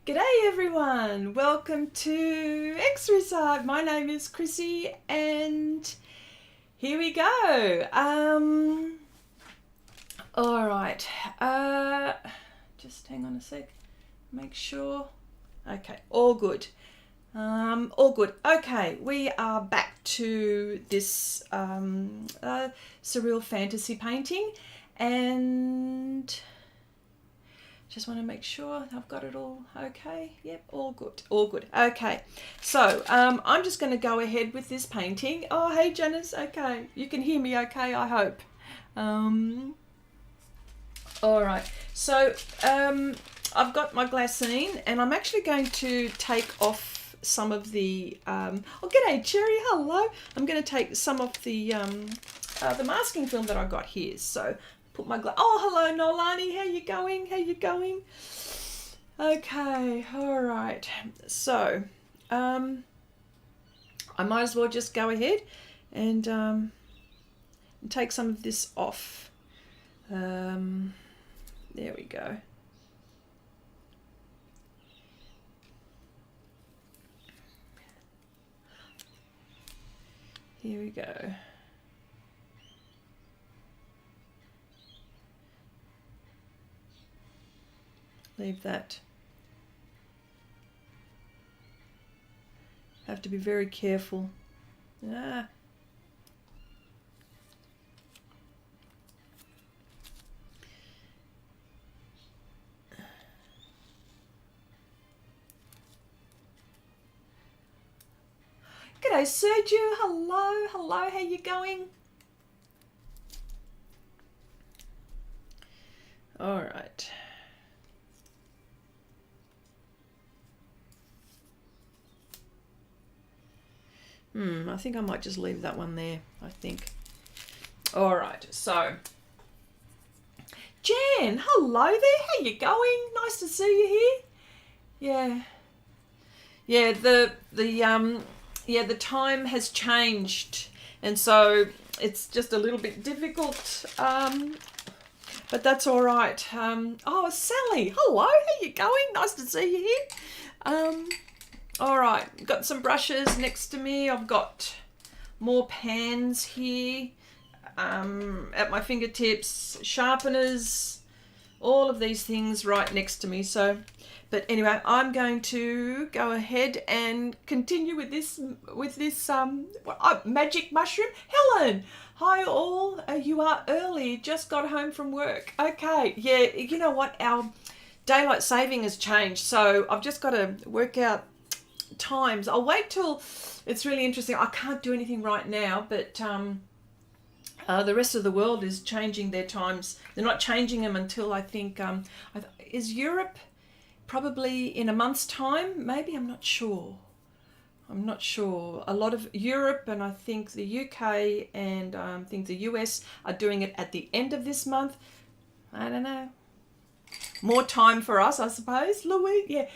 G'day everyone, welcome to Xrissart. My name is Chrissy and here we go. Alright, just hang on a sec, make sure. Okay, all good. All good. Okay, we are back to this surreal fantasy painting and just want to make sure I've got it all okay. Yep, all good, all good. Okay, so I'm just going to go ahead with this painting. Oh, hey Janice, okay. You can hear me okay, I hope. All right, so I've got my glassine and I'm actually going to take off some of the, oh, g'day Cherry, hello. I'm going to take some of the masking film that I got here. So put my oh, hello Nolani, how you going? How you going? Okay, all right. So I might as well just go ahead and take some of this off. There we go. Here we go. Leave that. Have to be very careful. Ah. G'day Sergio, hello, hello, how you going? All right. I think I might just leave that one there, I think. All right, so Jan, hello there, how you going? Nice to see you here. Yeah, the time has changed and so it's just a little bit difficult, but that's all right. Oh, Sally, hello, how you going? Nice to see you here. All right, got some brushes next to me. I've got more pans here at my fingertips, sharpeners, all of these things right next to me. So, but anyway, I'm going to go ahead and continue with this magic mushroom. Helen, hi all. You are early. Just got home from work. Okay, yeah. You know what? Our daylight saving has changed, so I've just got to work out times. I'll wait till it's really interesting. I can't do anything right now, but the rest of the world is changing their times. They're not changing them until I think is Europe probably in a month's time, maybe. I'm not sure. A lot of Europe and I think the UK and I think the US are doing it at the end of this month. I don't know. More time for us, I suppose, Louis. Yeah.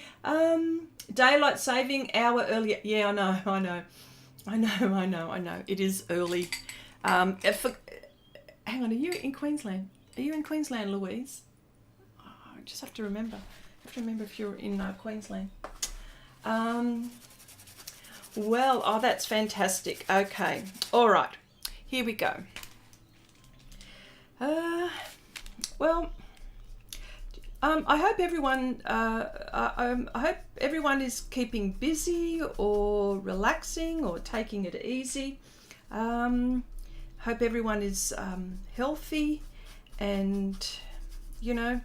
Daylight saving hour earlier. Yeah, I know. It is early. Hang on, are you in Queensland? Are you in Queensland, Louise? Oh, I just have to remember. If you're in Queensland. Well, oh, that's fantastic. Okay. All right. Here we go. Well, I hope everyone. I hope everyone is keeping busy or relaxing or taking it easy. Hope everyone is healthy and, you know,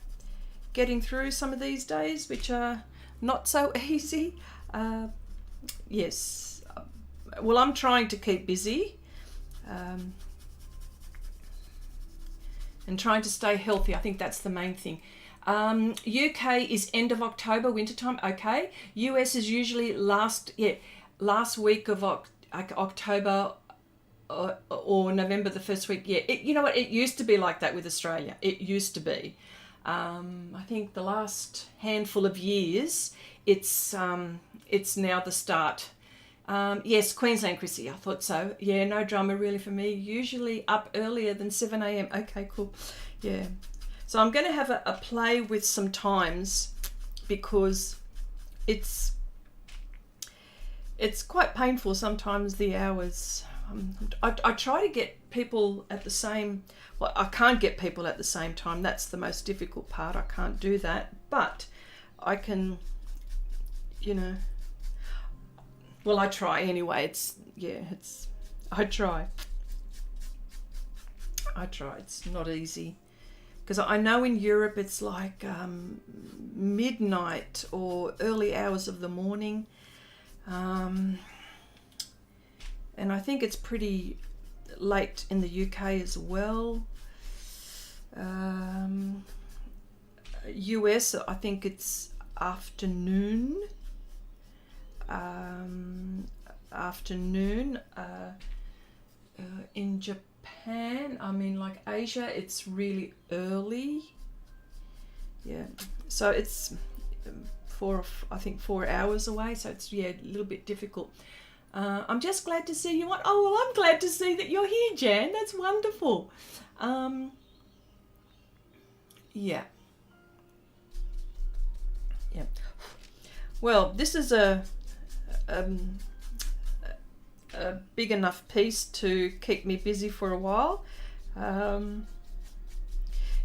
getting through some of these days, which are not so easy. Yes. Well, I'm trying to keep busy. And trying to stay healthy. I think that's the main thing. UK is end of October, wintertime. Okay. US is usually last week of October or November, the first week. Yeah. You know what? It used to be like that with Australia. It used to be. I think the last handful of years, it's now the start. Yes, Queensland, Chrissy, I thought so. Yeah, no drama really for me. Usually up earlier than 7 a.m. Okay, cool. Yeah. So I'm going to have a play with some times because it's quite painful sometimes, the hours. I try to get people at the same, well, I can't get people at the same time. That's the most difficult part. I can't do that, but I can, you know, well, I try anyway. I try. It's not easy, because I know in Europe it's like midnight or early hours of the morning. And I think it's pretty late in the UK as well. US, I think it's afternoon. In Japan, I mean, like Asia, it's really early. Yeah, so it's 4 hours away, so it's, yeah, a little bit difficult. I'm just glad to see you on. Oh, well, I'm glad to see that you're here, Jan. That's wonderful. Yeah. Well, this is a big enough piece to keep me busy for a while.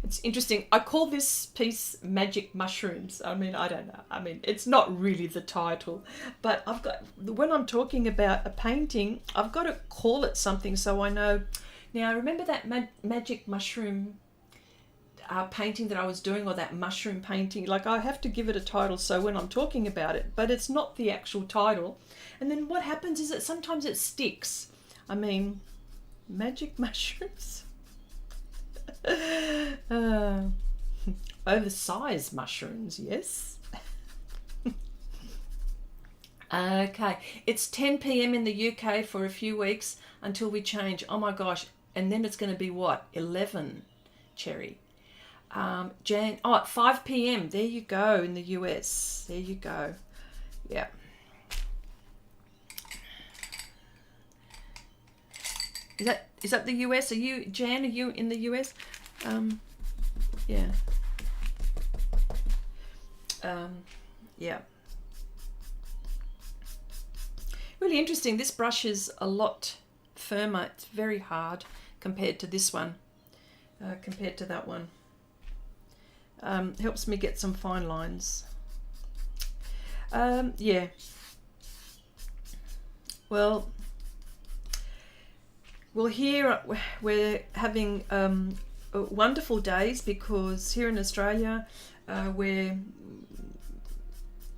It's interesting. I call this piece Magic Mushrooms. I mean, I don't know. I mean, it's not really the title, but when I'm talking about a painting, I've got to call it something so I know. Now, remember that magic mushroom painting that I was doing, or that mushroom painting? Like, I have to give it a title so when I'm talking about it, but it's not the actual title. And then what happens is that sometimes it sticks. I mean, magic mushrooms. Oversized mushrooms, yes. Okay, it's 10 p.m. in the UK for a few weeks until we change. Oh my gosh, and then it's going to be what? 11, Cherry. At 5 p.m. There you go, in the US. There you go. Yeah. Is that the US? Are you, Jan, are you in the US? Yeah. Yeah. Really interesting. This brush is a lot firmer. It's very hard compared to this one, compared to that one. Helps me get some fine lines. Yeah. Well, here we're having wonderful days, because here in Australia we're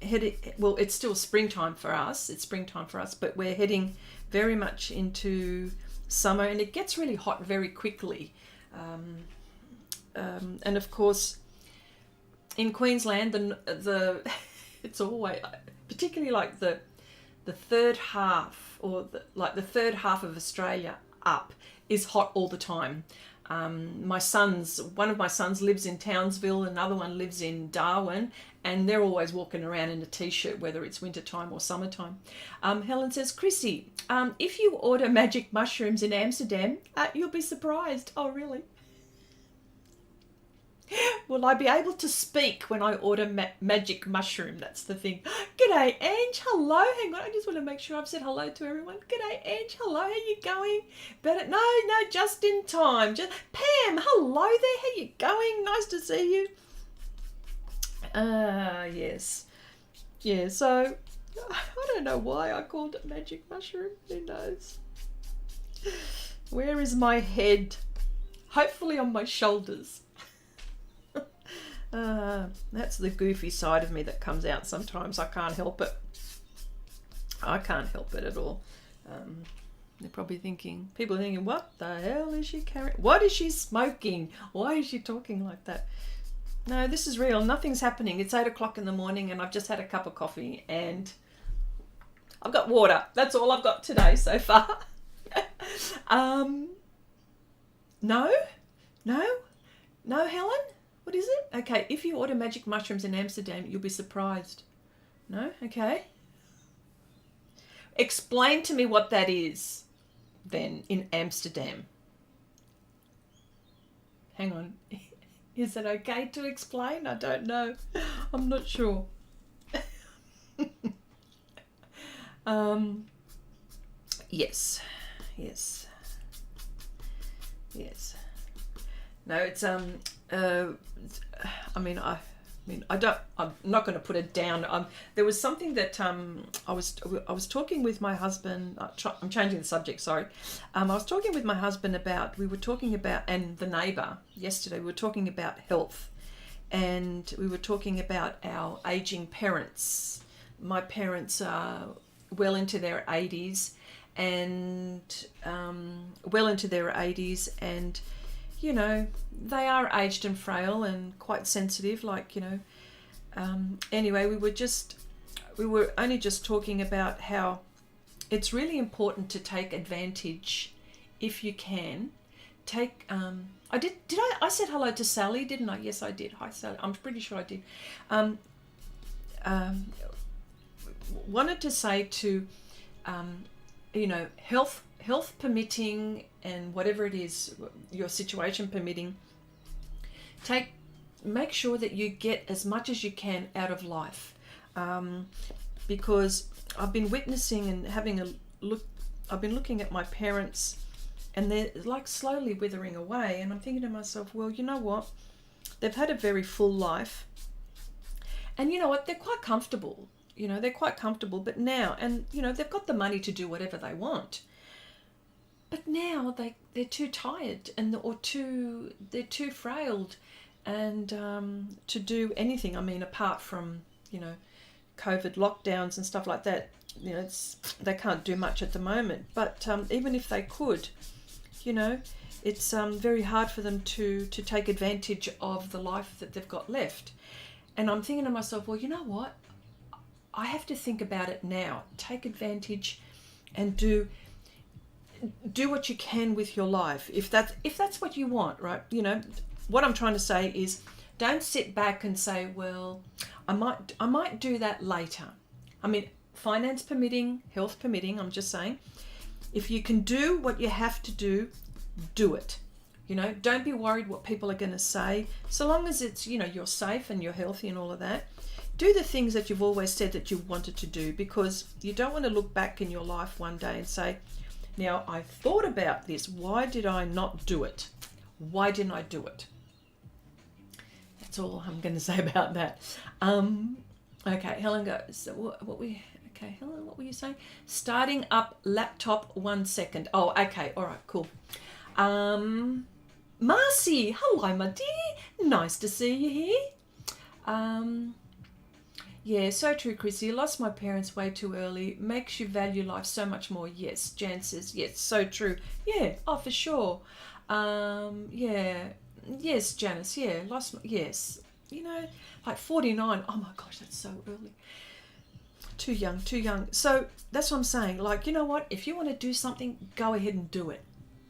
heading, well, it's still springtime for us. It's springtime for us, but we're heading very much into summer, and it gets really hot very quickly. And of course, in Queensland, the it's always, particularly like the third half, or the third half of Australia up, is hot all the time. One of my sons lives in Townsville, another one lives in Darwin, and they're always walking around in a t-shirt, whether it's wintertime or summertime. Helen says, Chrissy, if you order magic mushrooms in Amsterdam, you'll be surprised. Oh, really? Will I be able to speak when I order magic mushroom? That's the thing. G'day, Ange. Hello. Hang on. I just want to make sure I've said hello to everyone. G'day, Ange. Hello. How you going? Better? No, just in time. Pam. Hello there. How you going? Nice to see you. Yes. Yeah, so I don't know why I called it magic mushroom. Who knows? Where is my head? Hopefully on my shoulders. That's the goofy side of me that comes out sometimes. I can't help it. I can't help it at all. They're probably thinking, people are thinking, what the hell is she carrying? What is she smoking? Why is she talking like that? No, this is real. Nothing's happening. It's 8 o'clock in the morning and I've just had a cup of coffee and I've got water. That's all I've got today so far. No, Helen? What is it? Okay, if you order magic mushrooms in Amsterdam, you'll be surprised. No? Okay. Explain to me what that is then in Amsterdam. Hang on. Is it okay to explain? I don't know. I'm not sure. Yes, yes, yes. No, it's I mean, I don't. I'm not going to put it down. There was something that I was talking with my husband. I'm changing the subject. Sorry. I was talking with my husband about. We were talking about, and the neighbour yesterday. We were talking about health, and we were talking about our aging parents. My parents are well into their 80s, and and you know, they are aged and frail and quite sensitive, like, you know. Anyway, we were only just talking about how it's really important to take advantage, if you can. I said hello to Sally, didn't I? Yes, I did. Hi, Sally. I'm pretty sure I did. Wanted to say to, you know, health permitting, and whatever it is, your situation permitting, make sure that you get as much as you can out of life, because I've been witnessing and having a look. I've been looking at my parents, and they're like slowly withering away, and I'm thinking to myself, well, you know what, they've had a very full life, and you know what, they're quite comfortable. You know, they're quite comfortable, but now, and you know, they've got the money to do whatever they want. But now they're too tired, and they're too frailed, and to do anything. I mean, apart from, you know, COVID lockdowns and stuff like that, you know, they can't do much at the moment. But even if they could, you know, it's very hard for them to take advantage of the life that they've got left. And I'm thinking to myself, well, you know what? I have to think about it now. Take advantage and do what you can with your life, if that's what you want, right? You know, what I'm trying to say is, don't sit back and say, well, I might do that later. I mean, finance permitting, health permitting, I'm just saying, if you can do what you have to do, do it. You know, don't be worried what people are going to say, so long as it's, you know, you're safe and you're healthy and all of that. Do the things that you've always said that you wanted to do, because you don't want to look back in your life one day and say, now, I thought about this. Why did I not do it? Why didn't I do it? That's all I'm going to say about that. Okay, Helen goes. Okay, Helen, what were you saying? Starting up laptop 1 second. Oh, okay. All right, cool. Marcy, hello, my dear. Nice to see you here. Yeah, so true, Chrissy. Lost my parents way too early. Makes you value life so much more. Yes, Jan says, yes, so true. Yeah, oh, for sure. Yeah, yes, Janice, yeah, yes. You know, like 49. Oh my gosh, that's so early. Too young. So that's what I'm saying. Like, you know what? If you want to do something, go ahead and do it.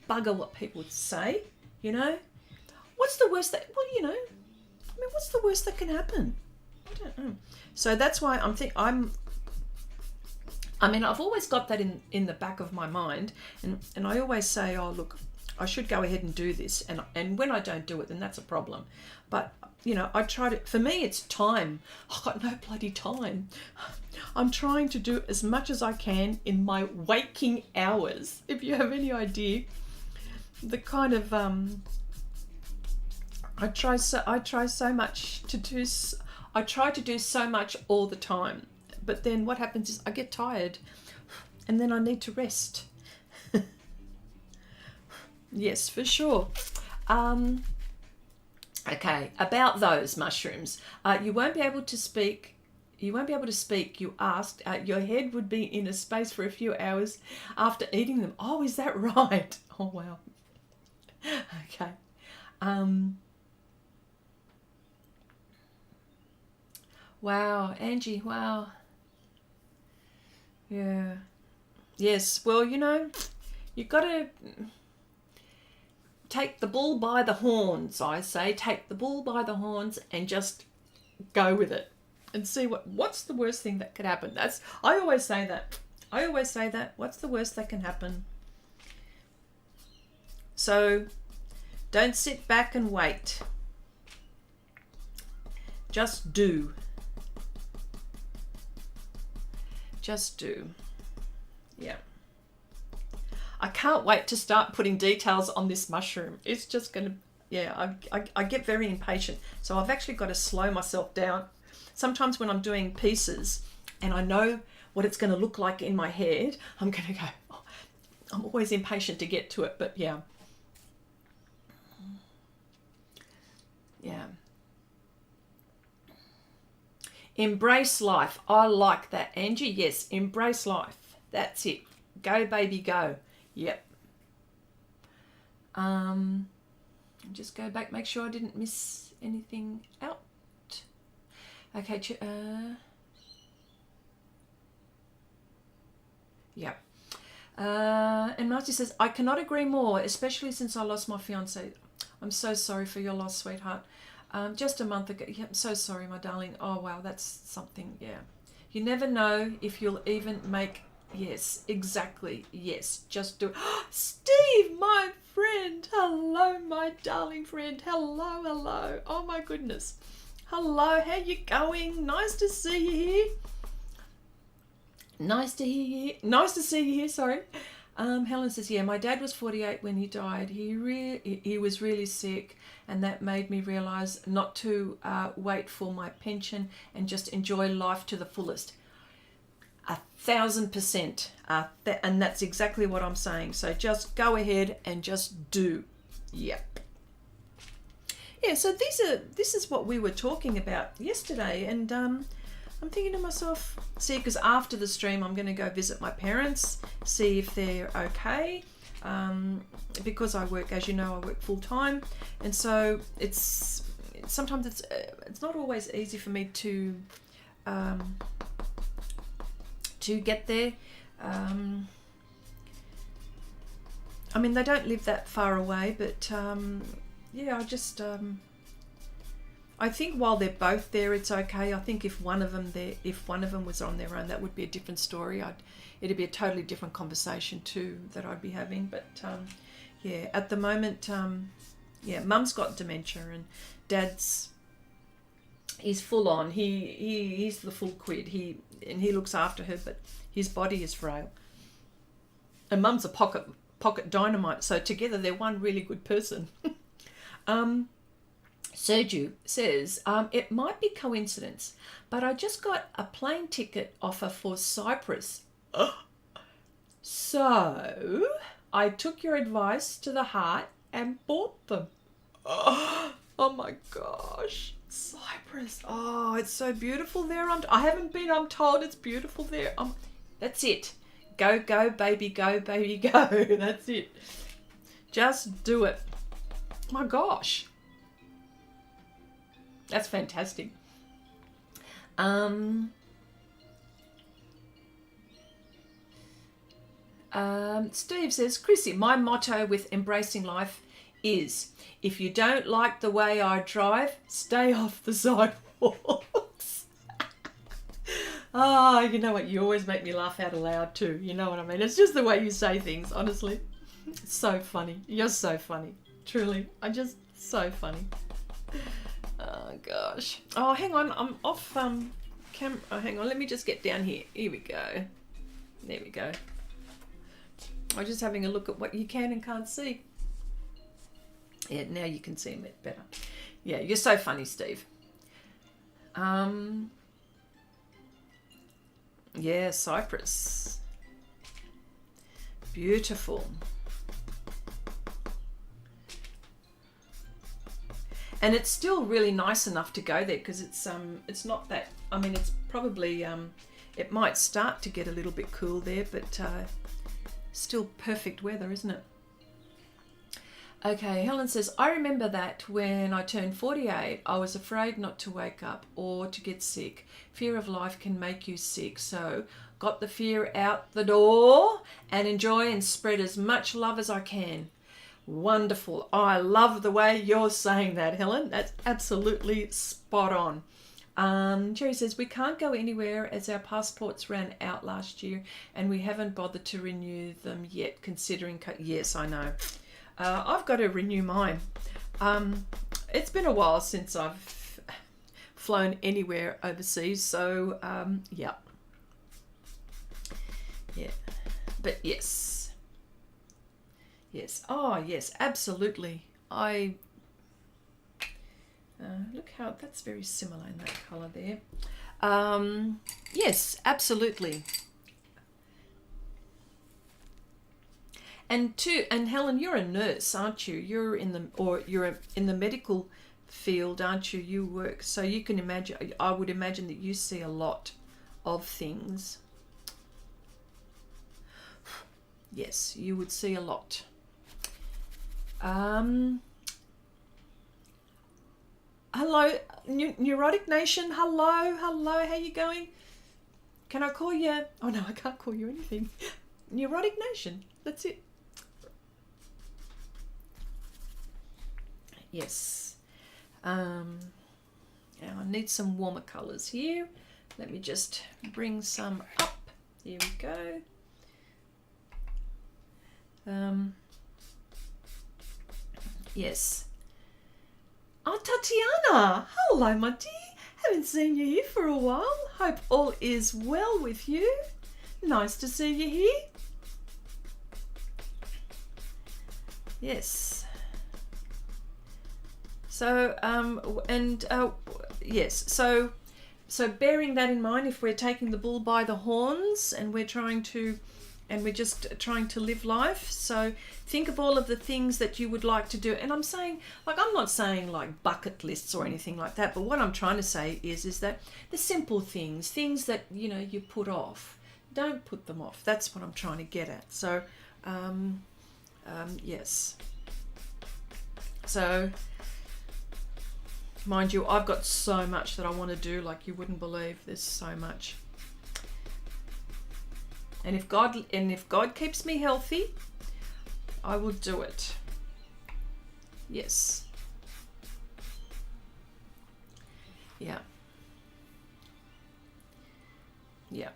Bugger what people would say, you know? What's the worst well, you know, I mean, what's the worst that can happen? I don't know. So that's why I've always got that in the back of my mind, and I always say, oh, look, I should go ahead and do this, and when I don't do it, then that's a problem. But, you know, I try to, for me, it's time. I've got no bloody time. I'm trying to do as much as I can in my waking hours. If you have any idea, the kind of, I try to do so much all the time, but then what happens is I get tired, and then I need to rest. Yes, for sure. Okay, about those mushrooms. You won't be able to speak. You asked. Your head would be in a space for a few hours after eating them. Oh, is that right? Oh, wow. Okay. Wow, Angie, wow. Yeah. Yes, well, you know, you've got to take the bull by the horns, I say. Take the bull by the horns and just go with it and see what's the worst thing that could happen. I always say that. What's the worst that can happen? So don't sit back and wait. Just do. Just do. Yeah. I can't wait to start putting details on this mushroom. It's just going to, yeah, I get very impatient. So I've actually got to slow myself down. Sometimes when I'm doing pieces and I know what it's going to look like in my head, I'm going to go, oh, I'm always impatient to get to it. But yeah. Yeah. Embrace life. I like that, Angie. Yes, embrace life. That's it. Go, baby, go. Yep. Just go back, make sure I didn't miss anything out. Okay. Yep. And Marty says, I cannot agree more, especially since I lost my fiance. I'm so sorry for your loss, sweetheart. Just a month ago. Yeah, I'm so sorry, my darling. Oh, wow, that's something. Yeah. You never know if you'll even make. Yes, exactly. Yes, just do it. Steve, my friend. Hello, my darling friend. Hello, hello. Oh, my goodness. Hello, how you going? Nice to see you here. Nice to see you here, sorry. Helen says, yeah, my dad was 48 when he died. He was really sick, and that made me realise not to wait for my pension and just enjoy life to the fullest. 1,000%. And that's exactly what I'm saying. So just go ahead and just do. Yep. Yeah, so this is what we were talking about yesterday, and I'm thinking to myself, see, because after the stream I'm going to go visit my parents, see if they're okay, because I work, as you know, I work full time, and so sometimes it's not always easy for me to get there. I mean, they don't live that far away, but yeah, I think while they're both there, it's okay. I think if one of them was on their own, that would be a different story. It'd be a totally different conversation too that I'd be having. But yeah, at the moment, yeah, Mum's got dementia and Dad's he's full on. He's the full quid. He looks after her, but his body is frail. And Mum's a pocket dynamite, so together they're one really good person. Sergio says, it might be coincidence, but I just got a plane ticket offer for Cyprus. So I took your advice to the heart and bought them. Oh my gosh. Cyprus. Oh, it's so beautiful there. I haven't been, I'm told it's beautiful there. That's it. Go, go, baby, go, baby, go. That's it. Just do it. My gosh. That's fantastic. Steve says, Chrissy, my motto with embracing life is, if you don't like the way I drive, stay off the sidewalks. Ah, you know what? You always make me laugh out aloud too. You know what I mean? It's just the way you say things, honestly. It's so funny. You're so funny. Truly. So funny. Oh, gosh. Oh, hang on. I'm off camera. Oh, hang on. Let me just get down here. Here we go. There we go. I'm just having a look at what you can and can't see. Yeah, now you can see a bit better. Yeah, you're so funny, Steve. Yeah, Cyprus. Beautiful. And it's still really nice enough to go there because it's not that, I mean, it's probably it might start to get a little bit cool there, but still perfect weather, isn't it? Okay, Helen says, I remember that when I turned 48, I was afraid not to wake up or to get sick. Fear of life can make you sick. So got the fear out the door and enjoy and spread as much love as I can. Wonderful. I love the way you're saying that, Helen. That's absolutely spot on. Jerry says, we can't go anywhere as our passports ran out last year and we haven't bothered to renew them yet, considering... Yes, I know. I've got to renew mine. It's been a while since I've flown anywhere overseas, so yeah. But yes. Yes. Oh, yes, absolutely. Look how that's very similar in that color there. Yes, absolutely. And Helen, you're a nurse, aren't you? You're in the medical field, aren't you? You work, so you can imagine. I would imagine that you see a lot of things. Yes, you would see a lot. Hello, Neurotic Nation. Hello, how you going? Can I call you? Oh no, I can't call you anything. Neurotic Nation, that's it. Yes. Now I need some warmer colors here. Let me just bring some up. Here we go. Yes. Oh, Tatiana, hello, my dear. Haven't seen you here for a while. Hope all is well with you. Nice to see you here. Yes. So, yes. So bearing that in mind, if we're taking the bull by the horns and we're just trying to live life, so think of all of the things that you would like to do. And I'm saying, like, I'm not saying like bucket lists or anything like that, but what I'm trying to say is that the simple things that, you know, you put off, don't put them off. That's what I'm trying to get at. So, yes. So, mind you, I've got so much that I want to do, like you wouldn't believe. There's so much. And if God keeps me healthy, I will do it. Yes. Yeah. Yeah.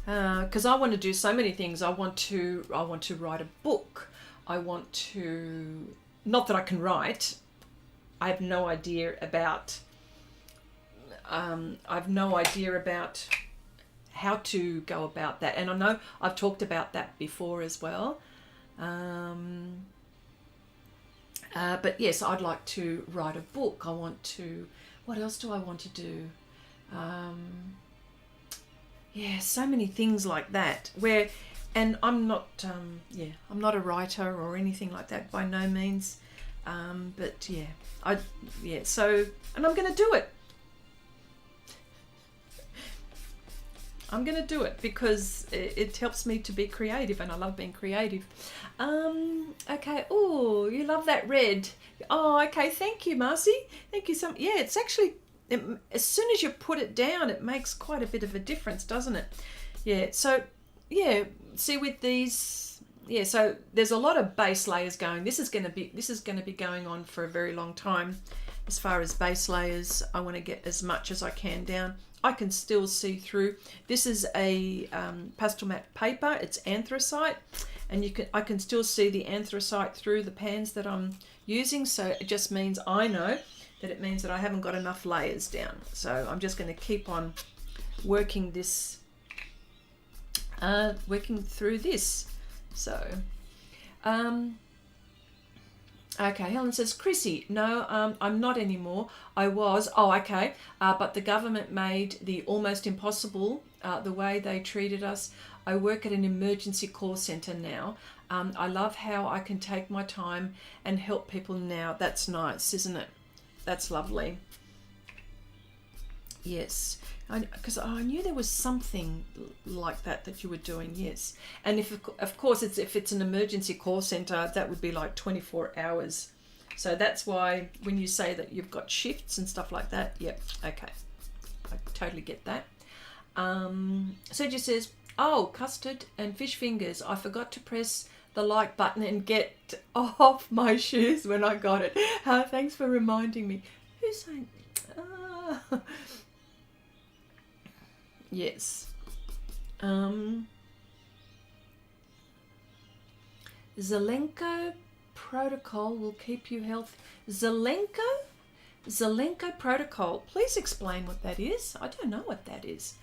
Because I want to do so many things. I want to write a book. I want to, not that I can write. I have no idea about. I've no idea about how to go about that, and I know I've talked about that before as well. But yes, I'd like to write a book. I want to. What else do I want to do? Yeah, so many things like that. And I'm not. I'm not a writer or anything like that by no means. But yeah, So, and I'm going to do it. I'm going to do it because it helps me to be creative, and I love being creative. Okay. Oh, you love that red. Oh, okay. Thank you, Marcy. Thank you so much. Yeah, it's actually, as soon as you put it down, it makes quite a bit of a difference, doesn't it? Yeah. So, yeah. See, with these, yeah. So there's a lot of base layers going. This is going to be going on for a very long time. As far as base layers, I want to get as much as I can down. I can still see through. This is a Pastelmat paper. It's anthracite, and I can still see the anthracite through the pans that I'm using. So it just means I know that it means that I haven't got enough layers down. So I'm just going to keep on working this, working through this. So. Okay, Helen says, Chrissy, no, I'm not anymore. I was. Oh, okay. But the government made the almost impossible, the way they treated us. I work at an emergency call centre now. I love how I can take my time and help people now. That's nice, isn't it? That's lovely. Yes. Because I knew there was something like that you were doing, yes. And if of course if it's an emergency call centre, that would be like 24 hours. So that's why when you say that you've got shifts and stuff like that, yep, okay, I totally get that. Sergio says, oh, custard and fish fingers. I forgot to press the like button and get off my shoes when I got it. Thanks for reminding me. Who's saying? Yes. Zelenko protocol will keep you healthy. Zelenko protocol. Please explain what that is. I don't know what that is.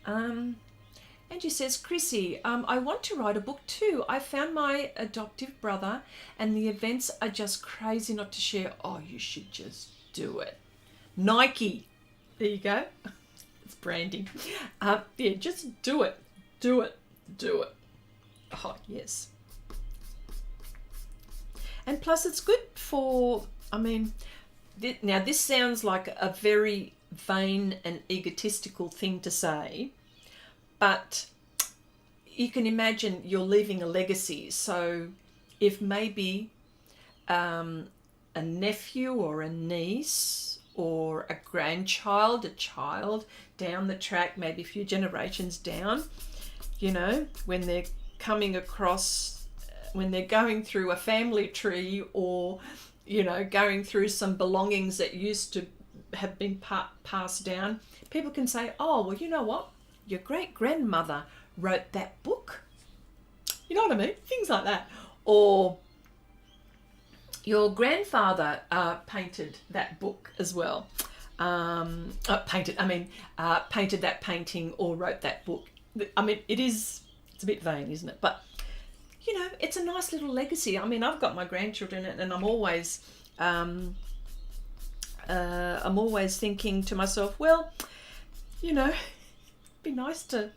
Angie says, Chrissy, I want to write a book too. I found my adoptive brother and the events are just crazy not to share. Oh, you should just do it. Nike. There you go. It's branding. Yeah, just do it. Do it. Do it. Oh, yes. And plus it's good for, I mean, now this sounds like a very vain and egotistical thing to say, but you can imagine you're leaving a legacy. So if maybe a nephew or a niece or a grandchild, a child down the track, maybe a few generations down, you know, when they're coming across, when they're going through a family tree or, you know, going through some belongings that used to have been passed down, people can say, oh, well, you know what? Your great-grandmother wrote that book. You know what I mean? Things like that. Or your grandfather painted that book as well. Painted that painting or wrote that book. I mean, it's a bit vain, isn't it? But, you know, it's a nice little legacy. I mean, I've got my grandchildren and I'm always thinking to myself, well, you know, it'd be nice for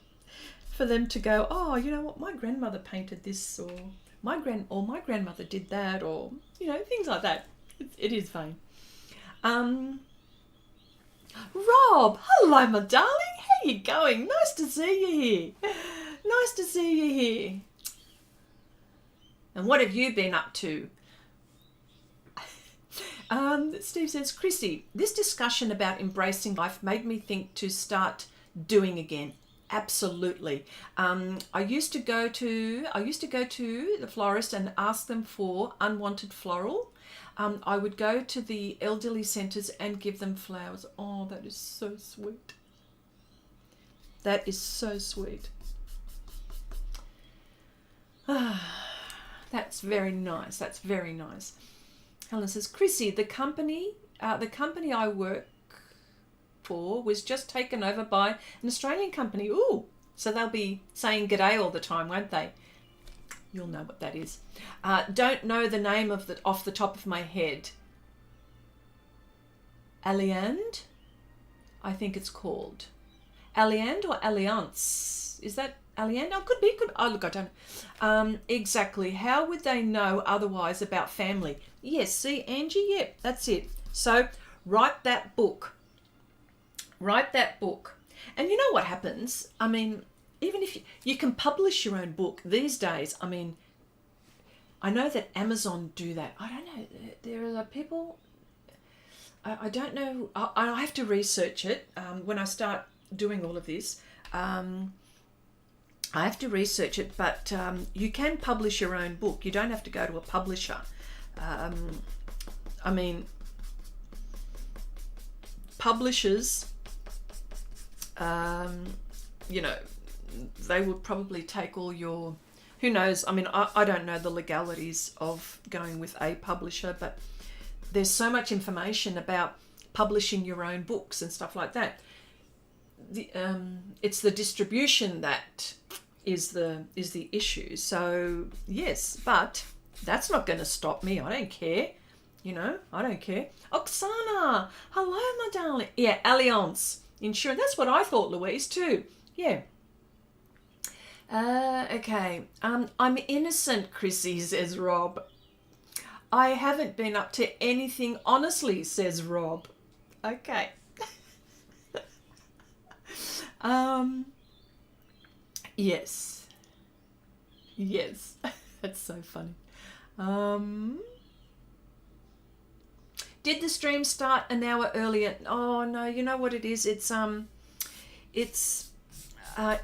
them to go, oh, you know what, my grandmother painted this, or my grandmother did that, or, you know, things like that. It is vain. Rob, hello, my darling. How you going? Nice to see you here. Nice to see you here. And what have you been up to? Steve says, Chrissy, this discussion about embracing life made me think to start doing again. Absolutely. I used to go to the florist and ask them for unwanted floral. I would go to the elderly centres and give them flowers. Oh, that is so sweet. That is so sweet. That's very nice. That's very nice. Helen says, Chrissy, the company I work for was just taken over by an Australian company. Ooh, so they'll be saying g'day all the time, won't they? You'll know what that is. Don't know the name of off the top of my head. Alliand, I think it's called. Alliand or Alliance? Is that Alliand? Oh, could be. Oh, look, I don't. Exactly. How would they know otherwise about family? Yes, see, Angie, yeah, that's it. So write that book. Write that book. And you know what happens? I mean, even if you can publish your own book these days, I mean, I know that Amazon do that. I don't know. There are people, I don't know. I have to research it when I start doing all of this. I have to research it, but you can publish your own book. You don't have to go to a publisher. I mean, publishers, you know, they would probably take all your, who knows, I mean, I don't know the legalities of going with a publisher, but there's so much information about publishing your own books and stuff like that. It's the distribution that is the issue. So yes, but that's not going to stop me. I don't care. You know, I don't care. Oksana, hello, my darling. Yeah, Allianz Insurance. That's what I thought, Louise, too. Yeah. Okay. I'm innocent, Chrissy, says Rob. I haven't been up to anything, honestly, says Rob. Okay. Yes. Yes. That's so funny. Did the stream start an hour earlier? Oh no, you know what it is? I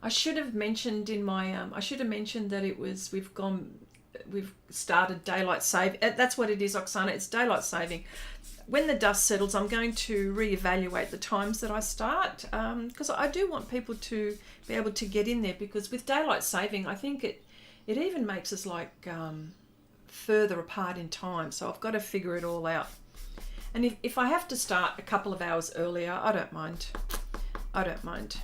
should have mentioned in my I should have mentioned that it was we've started daylight saving. That's what it is, Oksana. It's daylight saving. When the dust settles, I'm going to reevaluate the times that I start, because I do want people to be able to get in there, because with daylight saving, I think it even makes us like further apart in time. So I've got to figure it all out. And if I have to start a couple of hours earlier, I don't mind. I don't mind.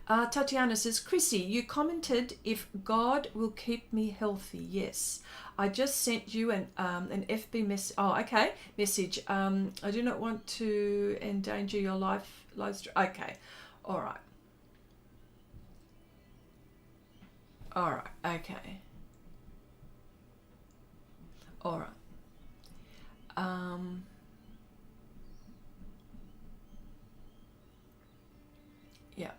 Tatiana says, Chrissy, you commented if God will keep me healthy. Yes, I just sent you an FB message. Oh, okay, message. I do not want to endanger your life. Okay, all right. All right, okay. All right. Yeah.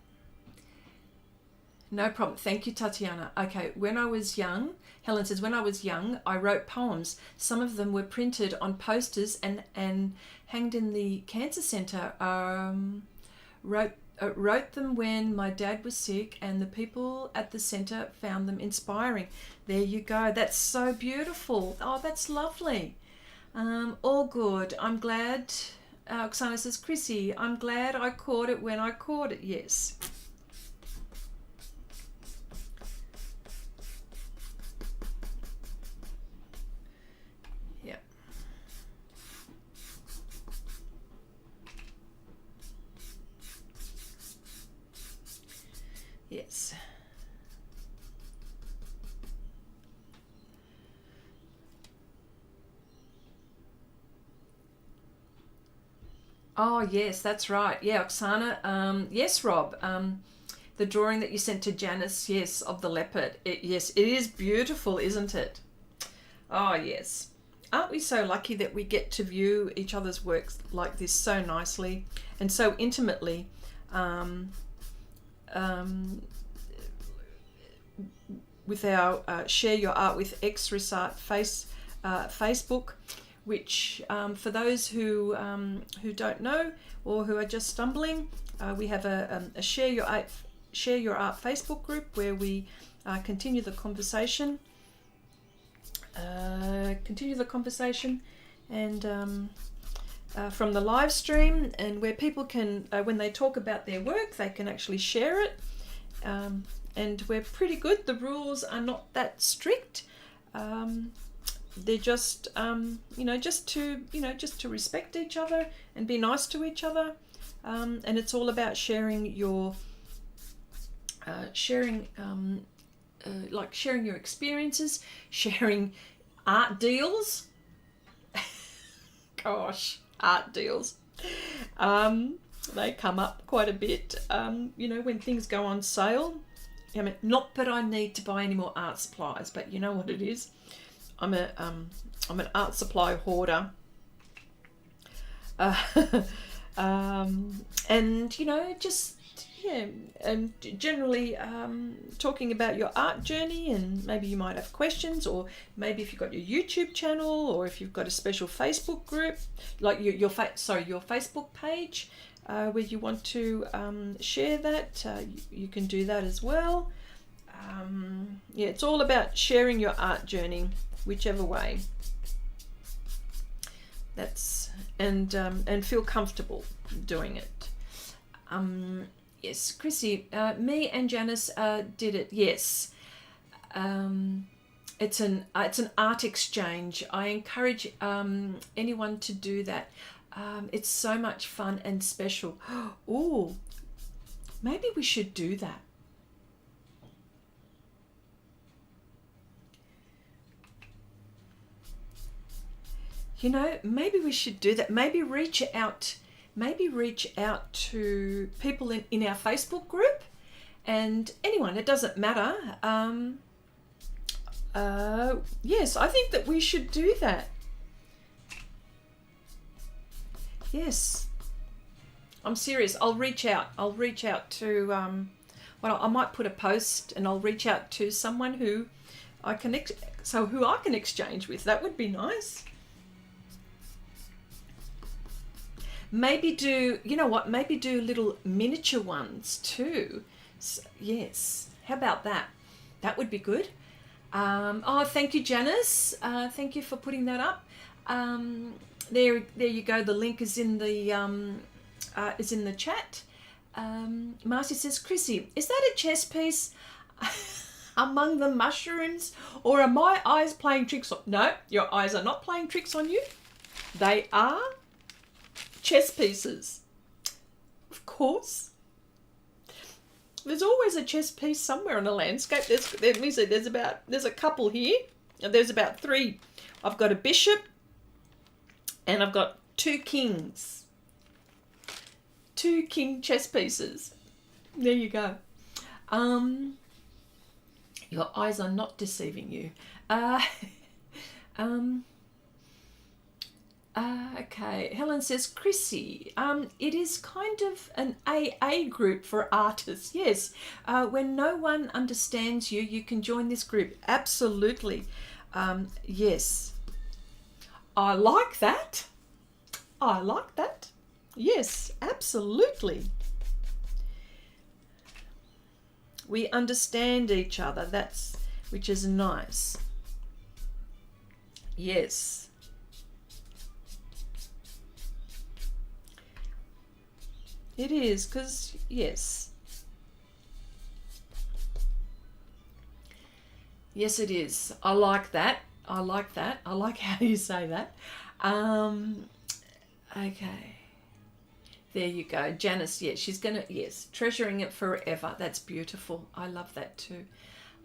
No problem. Thank you, Tatiana. Okay, when I was young, Helen says, when I was young, I wrote poems. Some of them were printed on posters and hanged in the cancer centre. Wrote them when my dad was sick, and the people at the centre found them inspiring. There you go. That's so beautiful. Oh, that's lovely. All good. I'm glad. Oksana says, Chrissy, I'm glad I caught it when I caught it. Yes. Yeah. Yes. Oh, yes, that's right. Yeah, Oksana. Yes, Rob. The drawing that you sent to Janice, yes, of the leopard. Yes, it is beautiful, isn't it? Oh, yes. Aren't we so lucky that we get to view each other's works like this so nicely and so intimately? With our Share Your Art with Xrissart Facebook, which for those who don't know or who are just stumbling, we have a Share Your Art Facebook group where we continue the conversation, and from the live stream, and where people can, when they talk about their work, they can actually share it. And we're pretty good. The rules are not that strict. They're just, just to respect each other and be nice to each other. And it's all about sharing your, sharing your experiences, sharing art deals. Gosh, art deals. They come up quite a bit. When things go on sale. I mean, not that I need to buy any more art supplies, but you know what it is. I'm an art supply hoarder, and generally talking about your art journey, and maybe you might have questions, or maybe if you've got your YouTube channel, or if you've got a special Facebook group, like your Facebook page. Where you want to share that, you can do that as well. It's all about sharing your art journey, whichever way. And feel comfortable doing it. Yes, Chrissy, me and Janice did it. Yes, it's an art exchange. I encourage anyone to do that. It's so much fun and special. Oh, maybe we should do that. Maybe we should do that. Maybe reach out to people in our Facebook group, and anyone, it doesn't matter. Yes, I think that we should do that. Yes, I'm serious. I'll reach out to I might put a post, and I'll reach out to someone who I can exchange with. That would be nice. Maybe do little miniature ones too. So, yes, how about that? That would be good. Thank you, Janice. Thank you for putting that up. There you go. The link is in the chat. Marcy says, Chrissy, is that a chess piece among the mushrooms, or are my eyes playing tricks on? No, your eyes are not playing tricks on you. They are chess pieces. Of course. There's always a chess piece somewhere on a landscape. Let me see, there's a couple here. And there's about 3. I've got a bishop and I've got 2 kings. 2 king chess pieces. There you go. Your eyes are not deceiving you. Okay, Helen says, Chrissy, it is kind of an AA group for artists. Yes, when no one understands you, you can join this group. Absolutely. Yes. I like that. I like that. Yes, absolutely. We understand each other, which is nice. Yes. It is, because, yes. Yes, it is. I like that. I like that. I like how you say that. Okay. There you go. Janice, yes, she's going to, yes, treasuring it forever. That's beautiful. I love that too.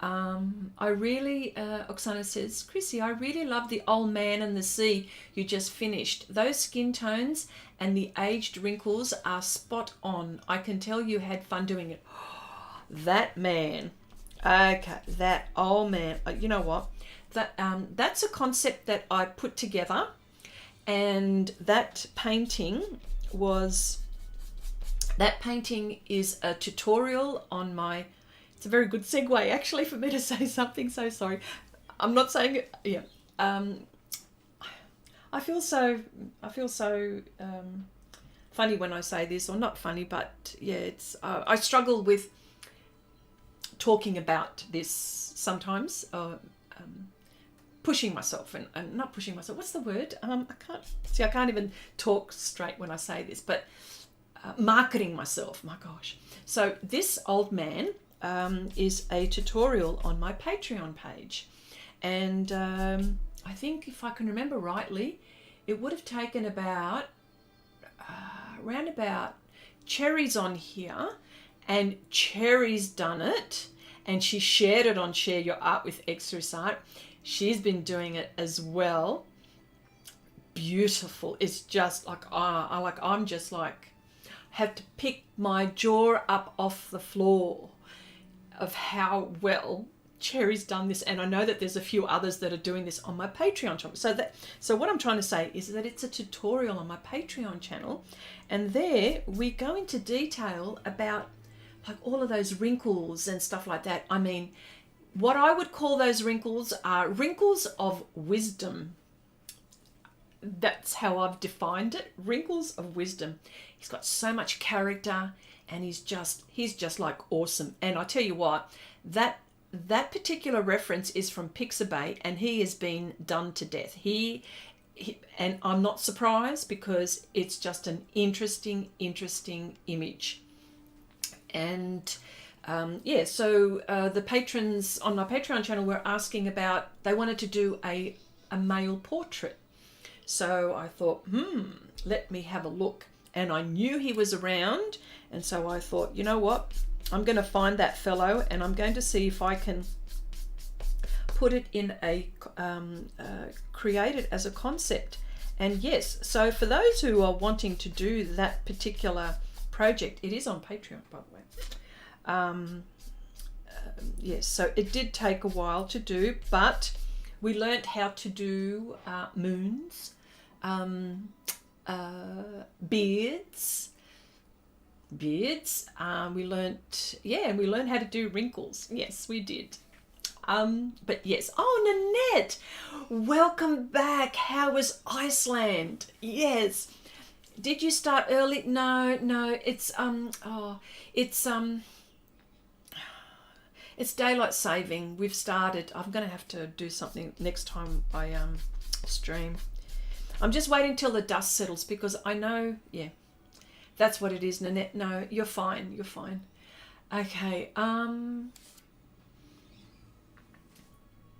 I really, Oksana says, Chrissy, I really love the old man and the sea you just finished. Those skin tones and the aged wrinkles are spot on. I can tell you had fun doing it. That man. Okay, that old man. You know what? That's a concept that I put together, and that painting is a tutorial on my. It's a very good segue actually for me to say something, so sorry. I'm not saying it, yeah. I feel so funny when I say this, or not funny, but yeah, it's I struggle with talking about this sometimes, pushing myself and not pushing myself. What's the word? I can't even talk straight when I say this, but marketing myself, my gosh. So this old man is a tutorial on my Patreon page, and I think if I can remember rightly, it would have taken about around about Cherry's on here, and Cherry's done it, and she shared it on Share Your Art with Xrissart. She's been doing it as well. Beautiful. It's just like I'm just like have to pick my jaw up off the floor of how well Cherry's done this, and I know that there's a few others that are doing this on my Patreon channel. So what I'm trying to say is that it's a tutorial on my Patreon channel, and there we go into detail about like all of those wrinkles and stuff like that. I mean, what I would call those wrinkles are wrinkles of wisdom. That's how I've defined it. Wrinkles of wisdom. He's got so much character, and he's just like awesome. And I tell you what, that particular reference is from Pixabay, and he has been done to death. He and I'm not surprised, because it's just an interesting image. And yeah, so the patrons on my Patreon channel were asking about, they wanted to do a male portrait. So I thought, let me have a look. And I knew he was around, and so I thought, you know what, I'm going to find that fellow, and I'm going to see if I can put it in create it as a concept. And yes, so for those who are wanting to do that particular project, it is on Patreon, by the way. Yes, so it did take a while to do, but we learnt how to do moons, beards. We learnt how to do wrinkles. Yes, we did. But yes. Oh, Nanette, welcome back. How was Iceland? Yes. Did you start early? No. It's daylight saving. We've started. I'm gonna have to do something next time I stream. I'm just waiting till the dust settles, because I know, yeah, that's what it is, Nanette. No, you're fine. You're fine. Okay.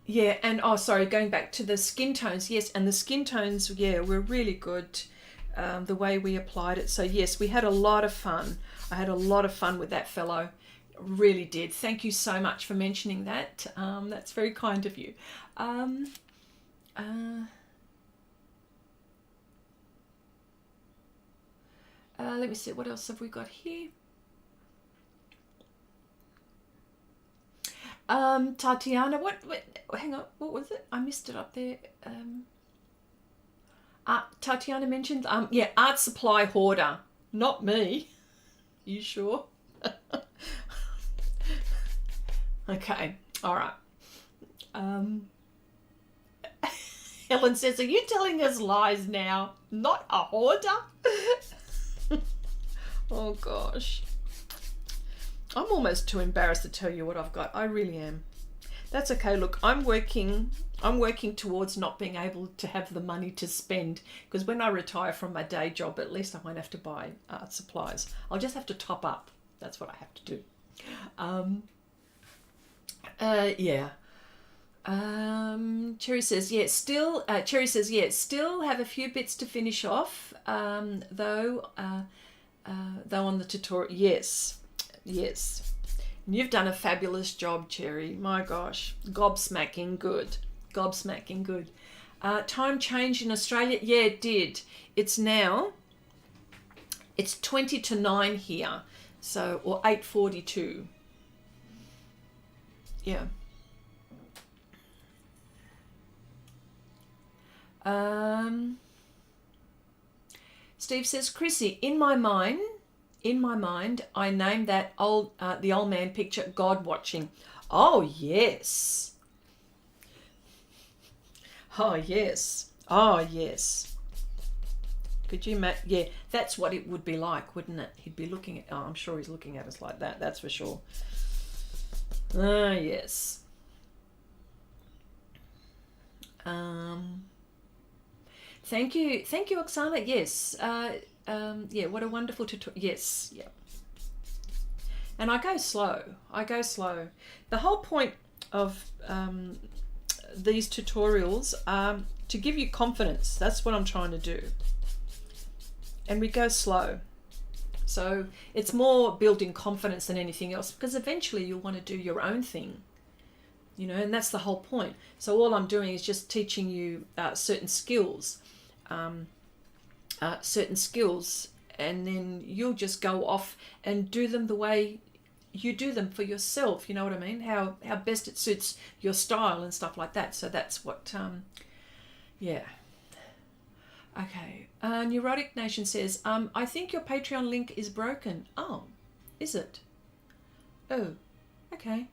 Yeah, and sorry, going back to the skin tones. Yes, and the skin tones, yeah, were really good. the way we applied it. So yes, we had a lot of fun. I had a lot of fun with that fellow. Really did. Thank you so much for mentioning that. That's very kind of you. Let me see, what else have we got here? Tatiana, what, hang on, what was it? I missed it up there. Tatiana mentioned, yeah, art supply hoarder. Not me. You sure? Okay, all right. Helen says, are you telling us lies now? Not a hoarder? Oh gosh. I'm almost too embarrassed to tell you what I've got. I really am. That's okay. Look, I'm working towards not being able to have the money to spend, because when I retire from my day job, at least I won't have to buy art supplies. I'll just have to top up. That's what I have to do. Yeah. Cherry says, yeah, still, Cherry says, yeah, still have a few bits to finish off, though on the tutorial. Yes. Yes. And you've done a fabulous job, Cherry. My gosh. Gobsmacking good. Gobsmacking good. Time change in Australia? Yeah, it did. It's 20 to 9 here. So, or 8:42. Yeah. Steve says, Chrissy, in my mind, I named that the old man picture God watching. Oh yes. Oh yes. Oh yes. Could you imagine? Yeah, that's what it would be like, wouldn't it? He'd be looking at. Oh, I'm sure he's looking at us like that. That's for sure. Ah yes. Thank you, Oksana. Yes. Yeah, what a wonderful tutorial. Yes, yeah. And I go slow. The whole point of these tutorials are to give you confidence. That's what I'm trying to do. And we go slow. So it's more building confidence than anything else, because eventually you'll want to do your own thing. You know, and that's the whole point. So all I'm doing is just teaching you certain skills. And then you'll just go off and do them the way you do them for yourself. You know what I mean? How best it suits your style and stuff like that. So that's what, yeah. Okay. Neurotic Nation says, I think your Patreon link is broken. Oh, is it? Oh, okay.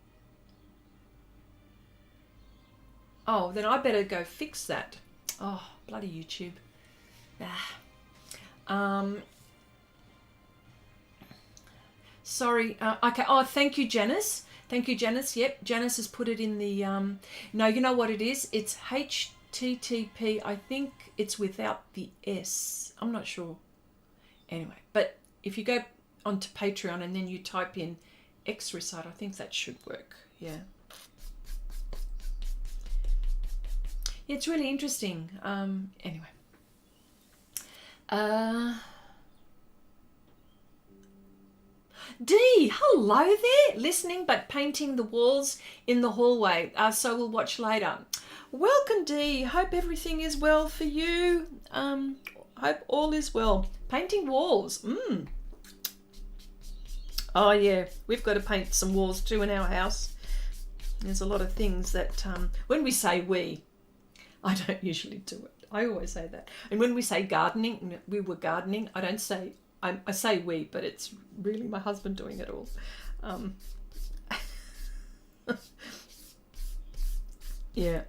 Oh, then I better go fix that. Oh, bloody YouTube. Sorry. Okay. Oh, thank you, Janice. Yep, Janice has put it in the. No, you know what it is? It's HTTP. I think it's without the S. I'm not sure. Anyway, but if you go onto Patreon and then you type in Xrissart, I think that should work. Yeah. It's really interesting. Anyway. D, hello there. Listening but painting the walls in the hallway. So we'll watch later. Welcome, D. Hope everything is well for you. Hope all is well. Painting walls. Oh yeah, we've got to paint some walls too in our house. There's a lot of things that when we say we, I don't usually do it. I always say that. And when we say gardening, we were gardening, I don't say, I say we, but it's really my husband doing it all. Yeah.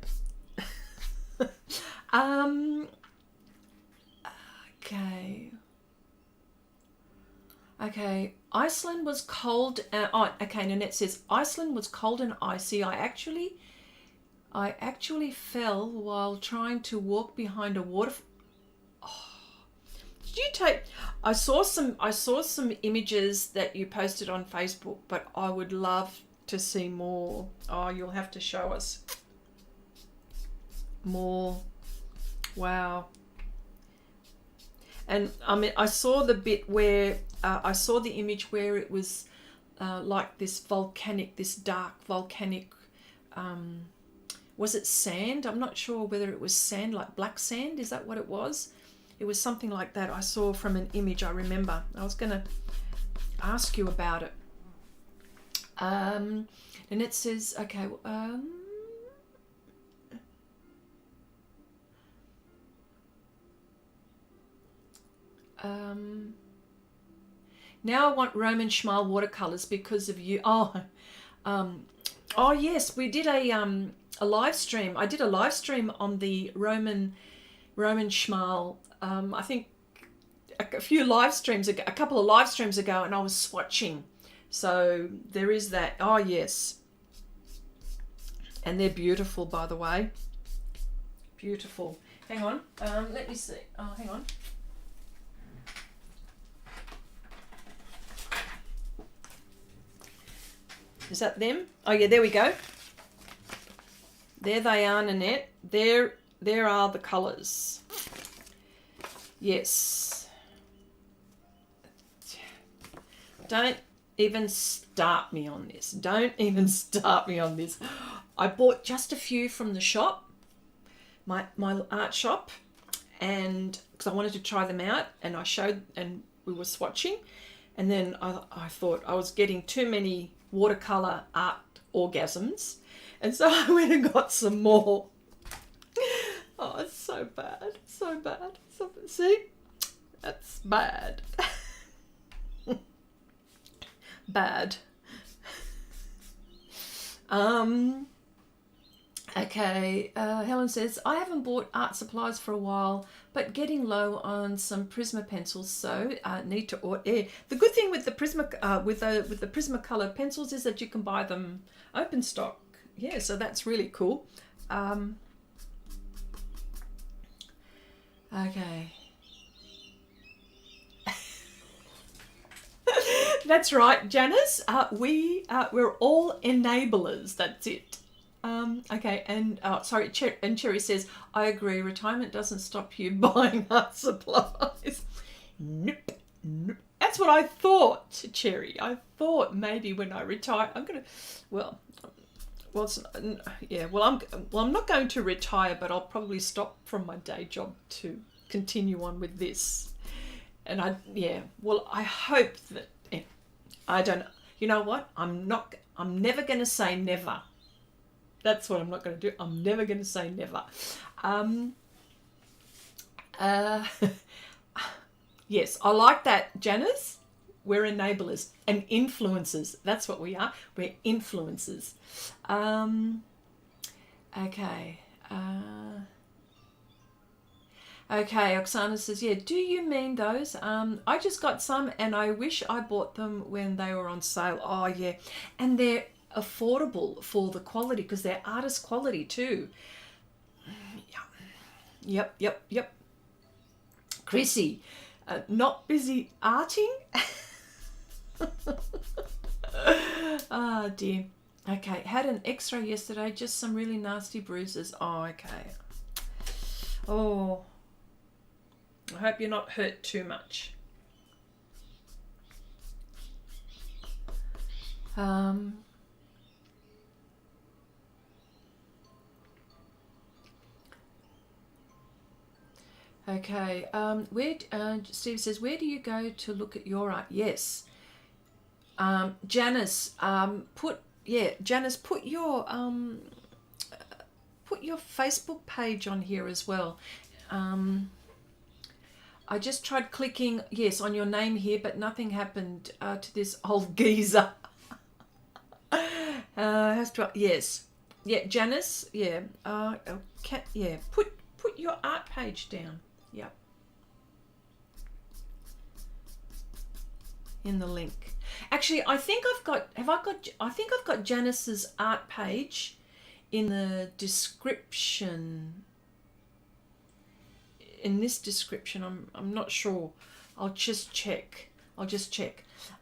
Okay. Iceland was cold. Okay, Nanette says, Iceland was cold and icy. I actually fell while trying to walk behind a waterfall. Oh. Did you take? I saw some images that you posted on Facebook, but I would love to see more. Oh, you'll have to show us more. Wow. And I mean, I saw the bit where I saw the image where it was like this volcanic, this dark volcanic. Was it sand? I'm not sure whether it was sand, like black sand. Is that what it was? It was something like that. I saw from an image. I remember. I was going to ask you about it. And it says, okay. Now I want Roman Schmal watercolors because of you. Oh yes, we did a live stream. I did a live stream on the Roman Schmal. I think a few live streams ago, a couple of live streams ago, and I was swatching. So there is that. Oh yes, and they're beautiful, by the way. Beautiful. Hang on. Let me see. Oh, hang on. Is that them? Oh yeah, there we go. There they are, Nanette. There are the colours. Yes. Don't even start me on this. Don't even start me on this. I bought just a few from the shop, my art shop, and because I wanted to try them out, and I showed, and we were swatching, and then I thought I was getting too many watercolor art orgasms, and so I went and got some more. Oh, it's so bad, so bad. So, see, that's bad. Bad. Okay, Helen says, I haven't bought art supplies for a while, but getting low on some Prisma pencils, so need to order. Yeah. The good thing with the Prisma with the Prismacolor pencils is that you can buy them open stock. Yeah, so that's really cool. Okay. That's right, Janice. We're all enablers. That's it. Okay, and sorry, and Cherry says, I agree. Retirement doesn't stop you buying art supplies. Nope, nope. That's what I thought, Cherry. I thought maybe when I retire, I'm gonna. Well, yeah. Well, I'm not going to retire, but I'll probably stop from my day job to continue on with this. And I hope that. I don't. You know what? I'm never going to say never. That's what I'm not going to do. I'm never going to say never. Yes, I like that, Janice. We're enablers and influencers. That's what we are. We're influencers. Okay. Okay, Oksana says, yeah, do you mean those? I just got some and I wish I bought them when they were on sale. Oh, yeah. And they're affordable for the quality because they're artist quality too. Yep. Chrissy, not busy arting? Oh, dear. Okay, had an x-ray yesterday, just some really nasty bruises. Oh, okay. Oh, I hope you're not hurt too much. Okay, Steve says, where do you go to look at your art? Yes. Janice, put your Facebook page on here as well. I just tried clicking, yes, on your name here, but nothing happened to this old geezer. Yes. Yeah, Janice, yeah. Yeah, put your art page down. Yep. In the link. Actually, I think I've got Janice's art page in the description. In this description, I'm not sure. I'll just check. Okay,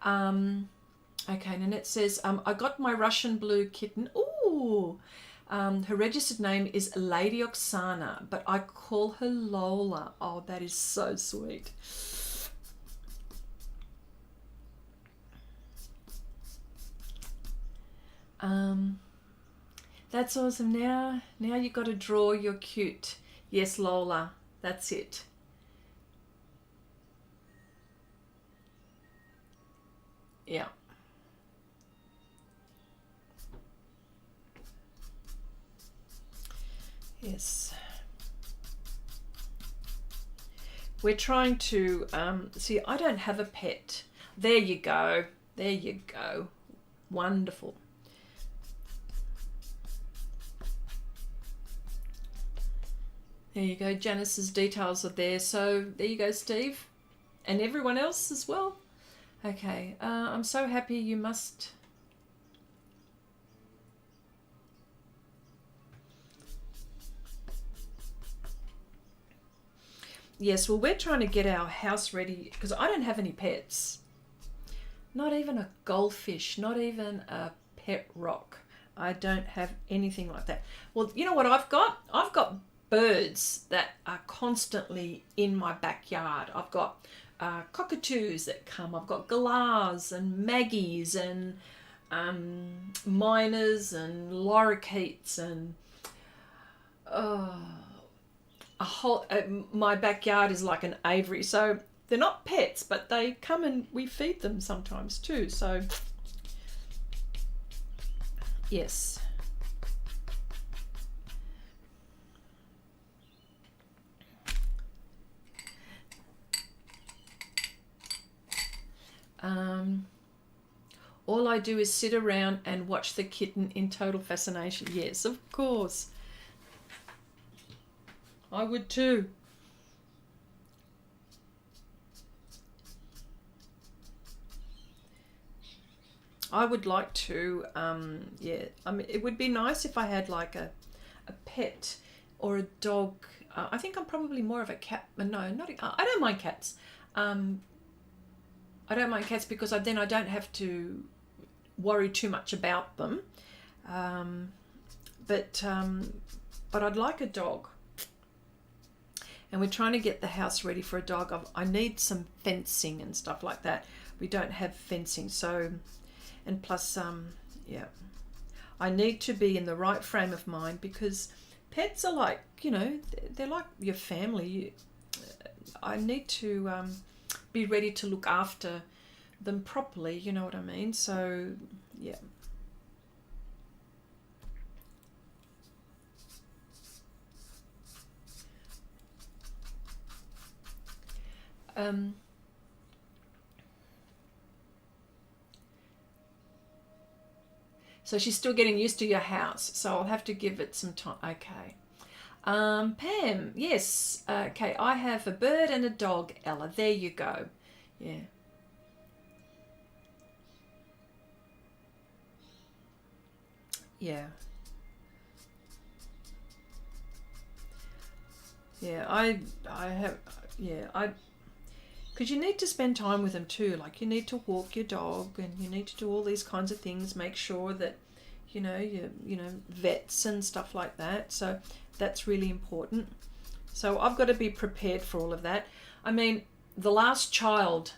and then it says, I got my Russian blue kitten. Ooh, Her registered name is Lady Oksana, but I call her Lola. Oh, that is so sweet. That's awesome. Now you got to draw your cute. Yes, Lola, that's it. Yeah. Yes. We're trying to, see, I don't have a pet. There you go. There you go. Wonderful. There you go. Janice's details are there. So there you go, Steve. And everyone else as well. Okay. I'm so happy you must... Yes, well, we're trying to get our house ready because I don't have any pets. Not even a goldfish, not even a pet rock. I don't have anything like that. Well, you know what I've got? I've got birds that are constantly in my backyard. I've got cockatoos that come. I've got galahs and maggies and miners and lorikeets and a whole. My backyard is like an aviary, so they're not pets, but they come and we feed them sometimes too. So yes. All I do is sit around and watch the kitten in total fascination. Yes, of course. I would too. I would like to, yeah, I mean, it would be nice if I had like a pet or a dog. I think I'm probably more of a cat. No, not. I don't mind cats. I don't mind cats because then I don't have to worry too much about them. But I'd like a dog. And we're trying to get the house ready for a dog. I need some fencing and stuff like that. We don't have fencing, so, and plus, yeah, I need to be in the right frame of mind because pets are like, you know, they're like your family. I need to be ready to look after them properly, you know what I mean? So, yeah. So she's still getting used to your house, so I'll have to give it some time. Okay. Pam, yes. Okay, I have a bird and a dog, Ella. There you go. Yeah. Yeah. Yeah, I have, yeah, because you need to spend time with them too. Like you need to walk your dog and you need to do all these kinds of things. Make sure that, you know, vets and stuff like that. So that's really important. So I've got to be prepared for all of that. I mean, the last child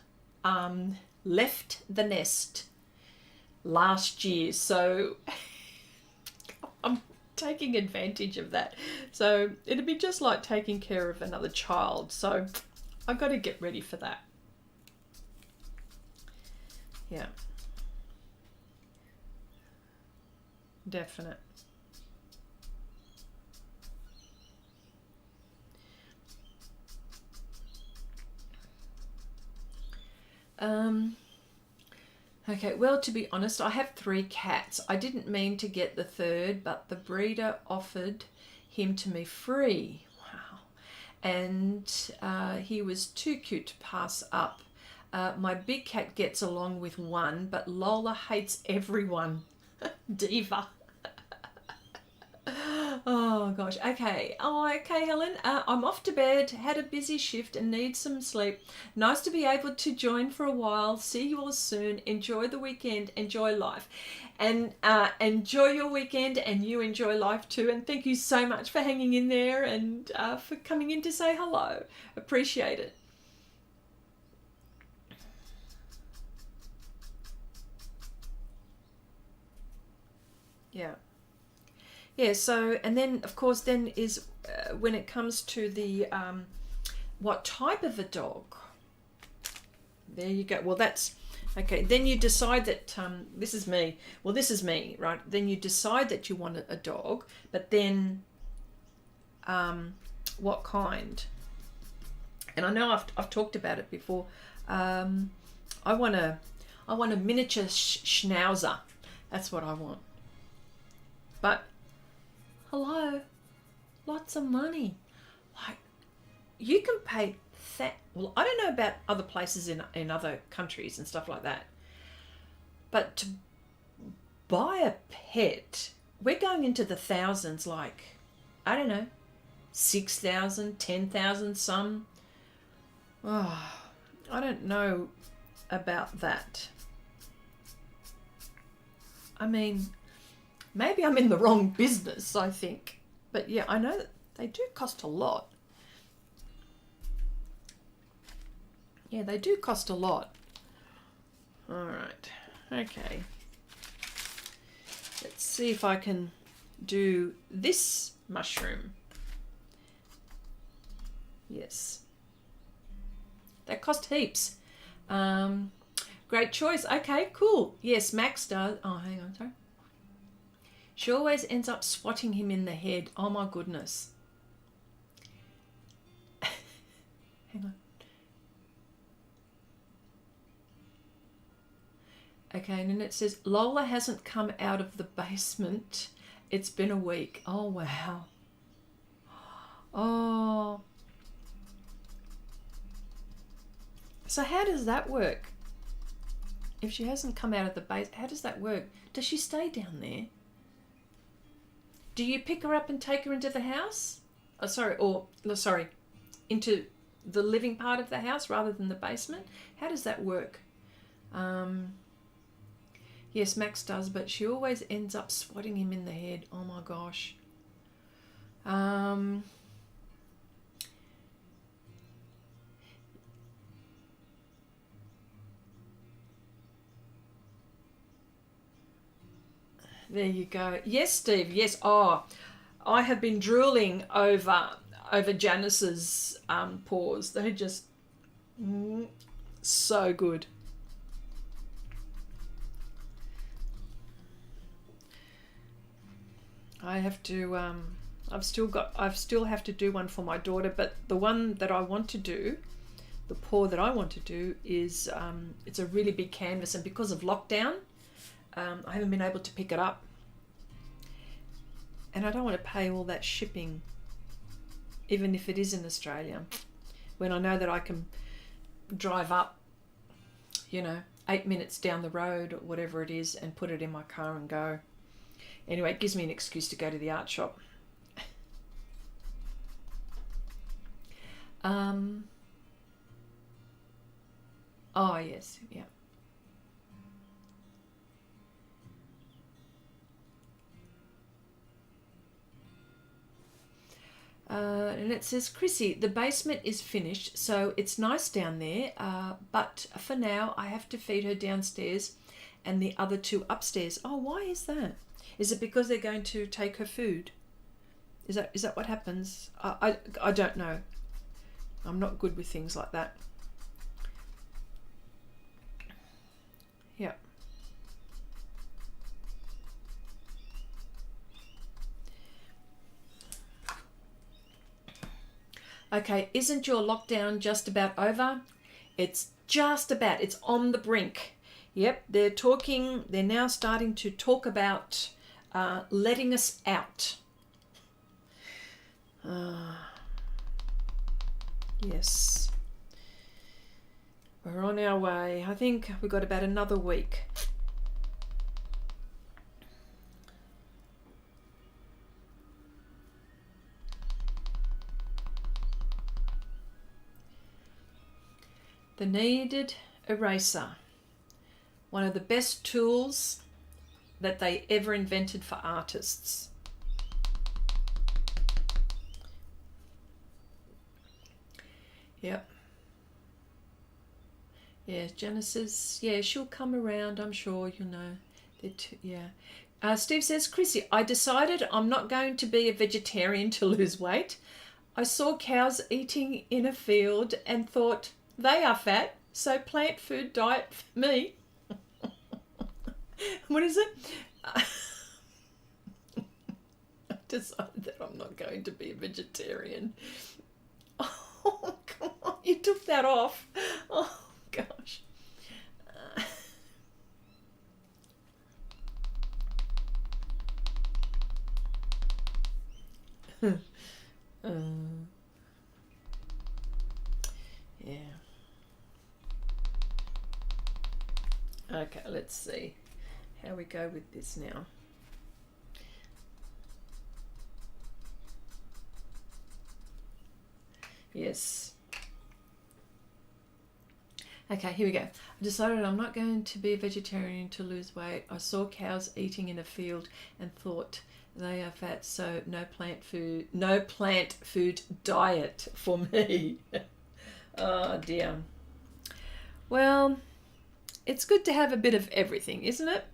left the nest last year. So I'm taking advantage of that. So it'd be just like taking care of another child. So I've got to get ready for that. Yeah. Definite. Okay, well, to be honest, I have 3 cats. I didn't mean to get the third, but the breeder offered him to me free. Wow. And he was too cute to pass up. My big cat gets along with one, but Lola hates everyone. Diva. Oh gosh. Okay. Oh, okay, Helen. I'm off to bed. Had a busy shift and need some sleep. Nice to be able to join for a while. See you all soon. Enjoy the weekend. Enjoy life, and enjoy your weekend. And you enjoy life too. And thank you so much for hanging in there and for coming in to say hello. Appreciate it. Yeah. Yeah, so, and then of course then is when it comes to the what type of a dog. There you go. Well, that's okay. Then you decide that this is me. Well, this is me, right? Then you decide that you want a dog, but then what kind? And I know I've talked about it before. I want a miniature schnauzer. That's what I want. But hello, lots of money. Like, you can pay that. Well, I don't know about other places in other countries and stuff like that. But to buy a pet, we're going into the thousands, like, I don't know, 6,000, 10,000 some. Oh, I don't know about that. I mean, maybe I'm in the wrong business, I think. But yeah, I know that they do cost a lot. Yeah, they do cost a lot. All right. Okay. Let's see if I can do this mushroom. Yes. They cost heaps. Great choice. Okay, cool. Yes, Max does. Oh, hang on, sorry. She always ends up swatting him in the head. Oh my goodness. Hang on. Okay, and then it says, Lola hasn't come out of the basement. It's been a week. Oh, wow. Oh. So how does that work? If she hasn't come out of the base, how does that work? Does she stay down there? Do you pick her up and take her into the house? Oh, sorry, into the living part of the house rather than the basement? How does that work? Yes, Max does, but she always ends up swatting him in the head. Oh my gosh. There you go. Yes, Steve. Yes. Oh, I have been drooling over Janice's paws. They're just so good. I have to. I still have to do one for my daughter, but the one that I want to do, the paw that I want to do is it's a really big canvas, and because of lockdown, I haven't been able to pick it up, and I don't want to pay all that shipping, even if it is in Australia, when I know that I can drive up, 8 minutes down the road or whatever it is, and put it in my car and go. Anyway, it gives me an excuse to go to the art shop. Oh yes, yeah. And it says, Chrissy, the basement is finished, so it's nice down there, but for now I have to feed her downstairs and the other two upstairs. Oh, why is that? Is it because they're going to take her food? Is that what happens? I don't know. I'm not good with things like that. Yeah. Okay, isn't your lockdown just about over? It's just about. It's on the brink. Yep, they're now starting to talk about letting us out. Yes. We're on our way. I think we've got about another week. The kneaded eraser. One of the best tools that they ever invented for artists. Yep. Yeah, Genesis. Yeah, she'll come around, I'm sure, you know. Yeah. Steve says, Chrissy, I decided I'm not going to be a vegetarian to lose weight. I saw cows eating in a field and thought, they are fat, so plant food diet for me. What is it? I decided that I'm not going to be a vegetarian. Oh, come on, you took that off. Oh, gosh. Yeah. Okay, let's see how we go with this now. Yes. Okay, here we go. I decided I'm not going to be a vegetarian to lose weight. I saw cows eating in a field and thought they are fat, so no plant food diet for me. Oh dear. Well, it's good to have a bit of everything, isn't it?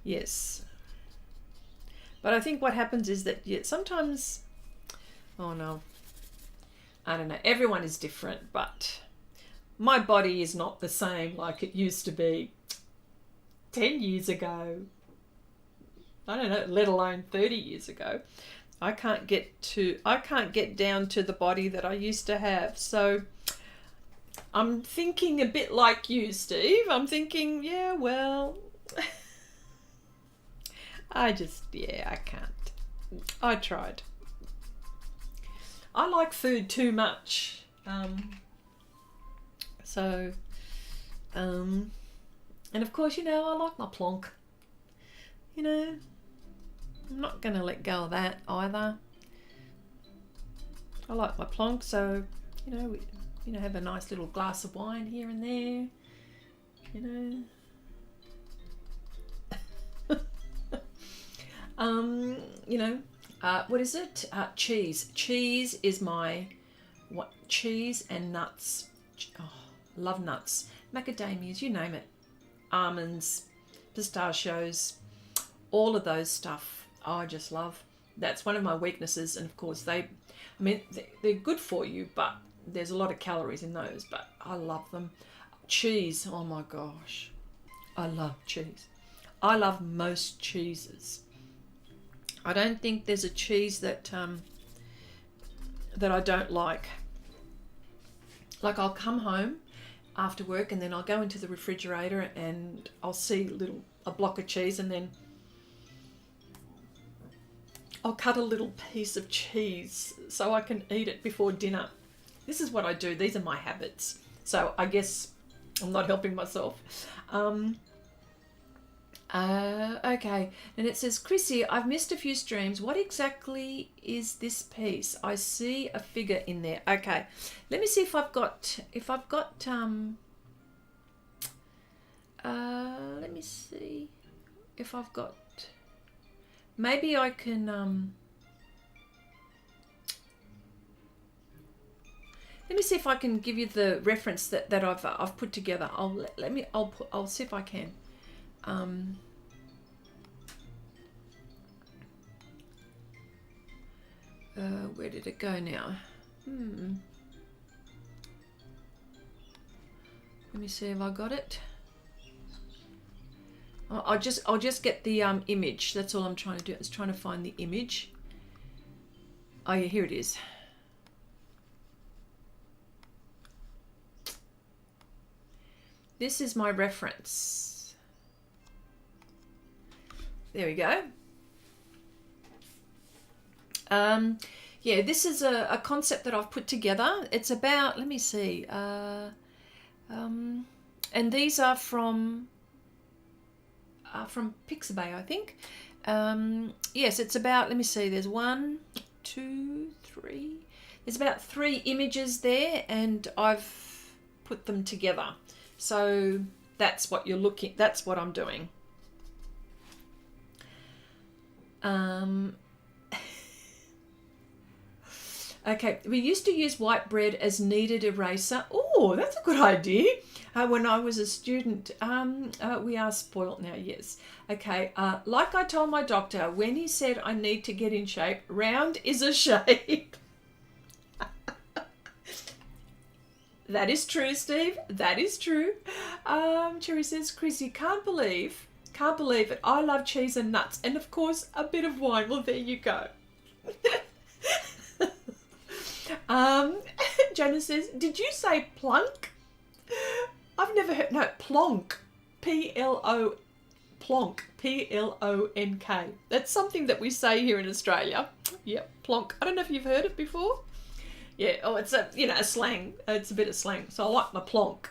Yes. But I think what happens is that sometimes, oh no, I don't know, everyone is different, but my body is not the same like it used to be 10 years ago. I don't know, let alone 30 years ago. I can't get down to the body that I used to have. So I'm thinking a bit like you, Steve. I'm thinking, yeah, well, I can't. I tried. I like food too much. And of course, you know, I like my plonk. You know, I'm not going to let go of that either. I like my plonk, so, you know, have a nice little glass of wine here and there, you know. You know, what is it? Cheese. Cheese is my, cheese and nuts. Oh, love nuts. Macadamias, you name it. Almonds, pistachios, all of those stuff I just love. That's one of my weaknesses, and of course they're good for you, but there's a lot of calories in those, but I love them. Cheese, oh my gosh, I love cheese. I love most cheeses. I don't think there's a cheese that I don't like. Like, I'll come home after work and then I'll go into the refrigerator and I'll see a block of cheese, and then I'll cut a little piece of cheese so I can eat it before dinner. This is what I do. These are my habits. So I guess I'm not helping myself. Okay, and it says, Chrissy, I've missed a few streams. What exactly is this piece? I see a figure in there. Okay, let me see if I've got, let me see if I've got, maybe I can, let me see if I can give you the reference that I've put together. I'll see if I can. Where did it go now? Let me see if I got it. I'll just get the image. That's all I'm trying to do. Is trying to find the image. Oh yeah, here it is. This is my reference. There we go. Yeah, this is a concept that I've put together. It's about, let me see, and these are from Pixabay, I think. Yes, it's about, let me see, there's 1, 2, 3. There's about 3 images there, and I've put them together. So that's what you're looking, that's what I'm doing. Okay, we used to use white bread as kneaded eraser. Oh, that's a good idea. When I was a student, we are spoilt now, yes. Okay, like I told my doctor, when he said I need to get in shape, round is a shape. That is true, Steve. That is true. Cherry says, Chrissy, can't believe it. I love cheese and nuts, and of course, a bit of wine. Well, there you go. Jonah says, did you say plunk? I've never heard, no, plonk. P-L-O, plonk. P-L-O-N-K. That's something that we say here in Australia. Yep, plonk. I don't know if you've heard it before. Yeah, oh, it's a, you know, a slang. It's a bit of slang. So I like my plonk.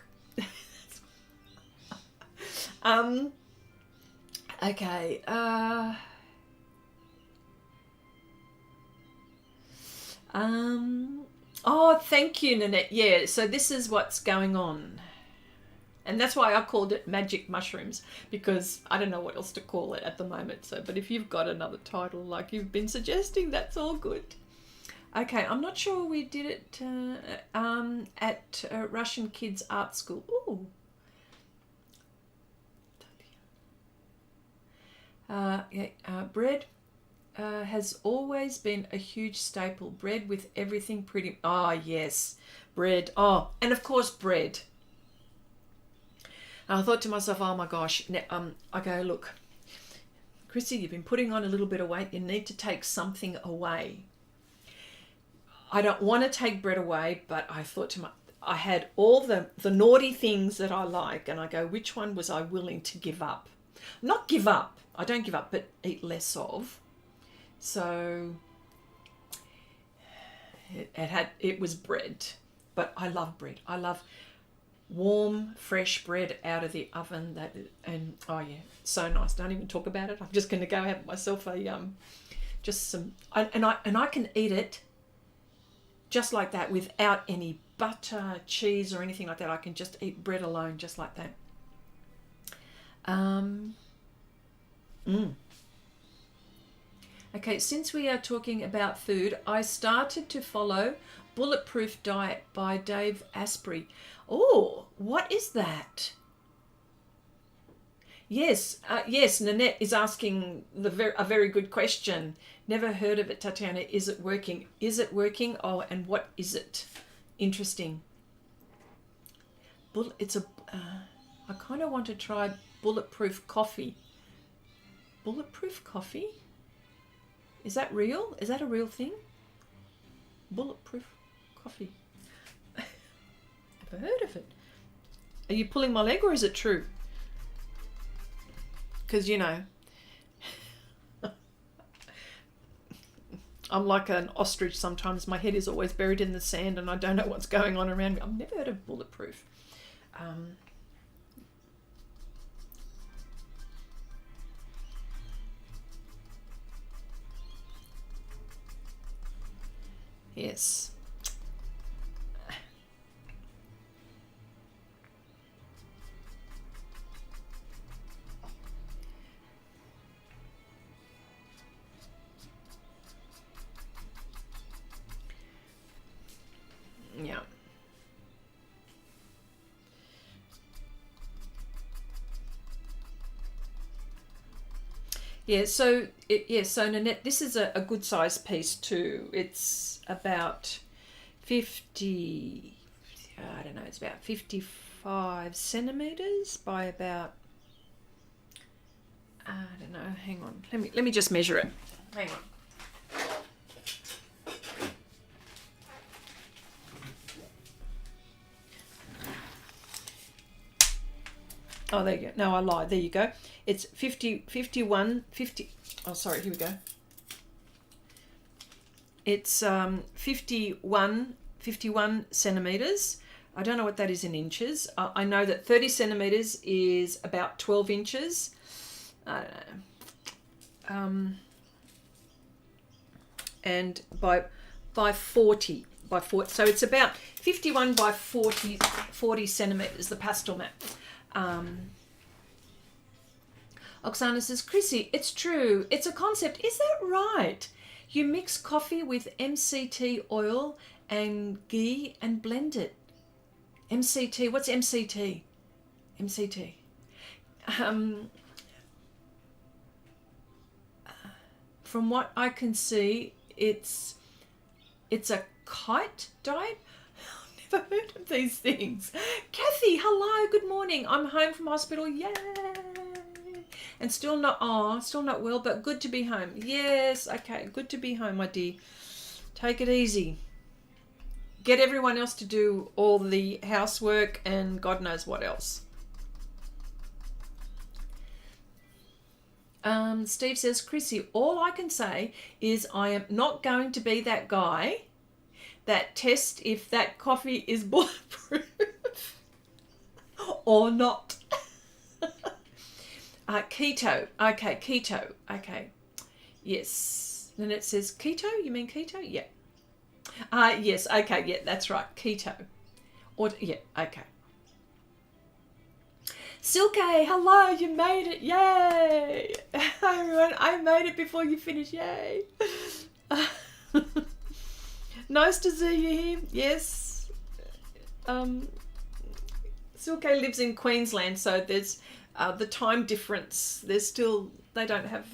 Okay. Oh, thank you, Nanette. Yeah, so this is what's going on. And that's why I called it magic mushrooms, because I don't know what else to call it at the moment. So, but if you've got another title like you've been suggesting, that's all good. Okay, I'm not sure we did it at Russian Kids Art School. Ooh. Bread has always been a huge staple. Bread with everything pretty... Oh, yes. Bread. Oh, and of course bread. And I thought to myself, oh my gosh. I go, look, Chrissy, you've been putting on a little bit of weight. You need to take something away. I don't want to take bread away, but I thought to myself, I had all the naughty things that I like, and I go, which one was I willing to give up? Not give up. I don't give up, but eat less of. So it was bread, but I love bread. I love warm, fresh bread out of the oven. And oh yeah, so nice. Don't even talk about it. I'm just going to go have myself a just some, and I can eat it just like that without any butter, cheese, or anything like that. I can just eat bread alone, just like that. Okay, since we are talking about food, I started to follow Bulletproof Diet by Dave Asprey. Oh, what is that? Yes, yes, Nanette is asking a very good question. Never heard of it, Tatiana. Is it working? Is it working? Oh, and what is it? Interesting. I kind of want to try Bulletproof Coffee. Bulletproof Coffee? Is that real? Is that a real thing? Bulletproof Coffee. Never heard of it. Are you pulling my leg, or is it true? Because, you know, I'm like an ostrich sometimes. My head is always buried in the sand and I don't know what's going on around me. I've never heard of Bulletproof. Yes. Yeah. Yeah, so so Nanette, this is a good size piece too. It's about 50, I don't know, it's about 55 centimeters by about, I don't know, hang on. Let me just measure it. Hang on. Oh, there you go. No, I lied. There you go. It's 50, oh, sorry, here we go. It's 51 centimeters. I don't know what that is in inches. I know that 30 centimeters is about 12 inches. I don't know. And by by 40 by 40. So it's about 51 by 40 centimeters, the Pastelmat. Oksana says, Chrissy, it's true. It's a concept. Is that right? You mix coffee with MCT oil and ghee and blend it. MCT, what's MCT? MCT. From what I can see, it's a kite diet. I've never heard of these things. Kathy, hello, good morning. I'm home from hospital, yay! And still not well, but good to be home. Yes, okay, good to be home, my dear. Take it easy. Get everyone else to do all the housework and God knows what else. Steve says, Chrissy, all I can say is I am not going to be that guy that tests if that coffee is bulletproof or not. Keto. Okay, keto. Okay. Yes. Then it says keto. You mean keto? Yeah. Yes. Okay. Yeah, that's right. Keto. Or yeah. Okay. Silke, hello. You made it. Yay. Hi everyone. I made it before you finish. Yay. Nice to see you here. Yes. Silke lives in Queensland, so there's the time difference. There's still, they don't have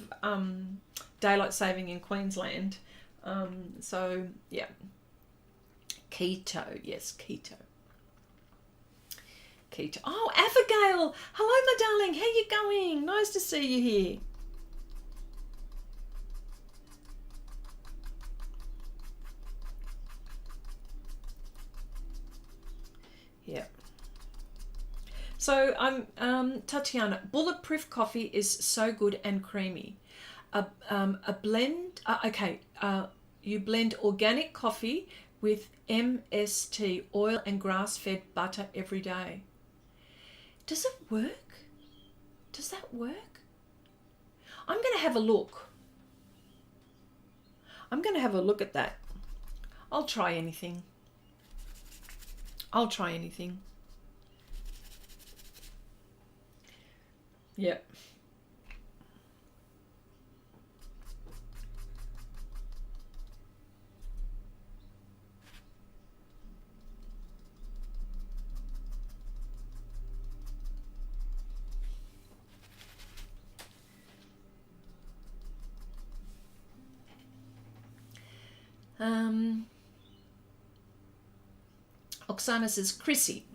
daylight saving in Queensland. So yeah. Keto, yes, keto. Keto. Oh, Abigail. Hello, my darling. How you going? Nice to see you here. Yeah. So Tatiana, bulletproof coffee is so good and creamy. A blend, you blend organic coffee with MST oil and grass-fed butter every day. Does it work? Does that work? I'm going to have a look. I'm going to have a look at that. I'll try anything. I'll try anything. Yep. Oksana says, Chrissy,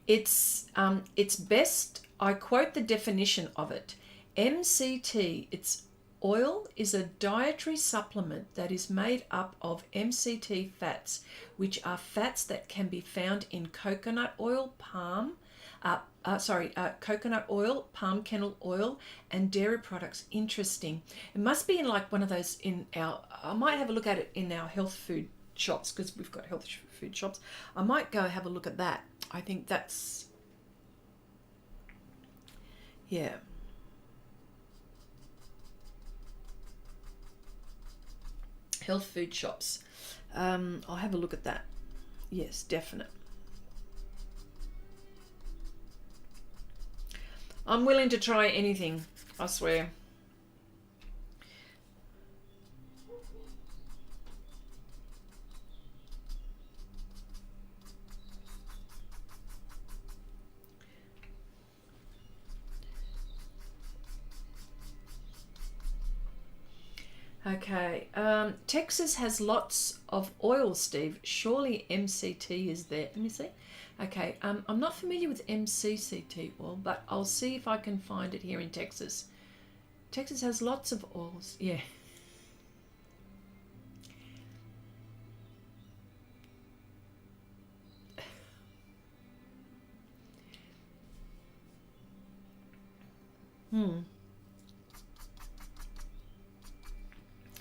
it's best, I quote the definition of it. MCT, its oil, is a dietary supplement that is made up of MCT fats, which are fats that can be found in coconut oil, palm kernel oil, and dairy products. Interesting. It must be in like one of those in our, I might have a look at it in our health food shops, because we've got health food shops. I might go have a look at that. I think that's, yeah. Health food shops. I'll have a look at that. Yes, definite. I'm willing to try anything, I swear. Okay, Texas has lots of oil, Steve. Surely MCT is there. Let me see. Okay, I'm not familiar with MCCT oil, but I'll see if I can find it here in Texas. Texas has lots of oils, yeah.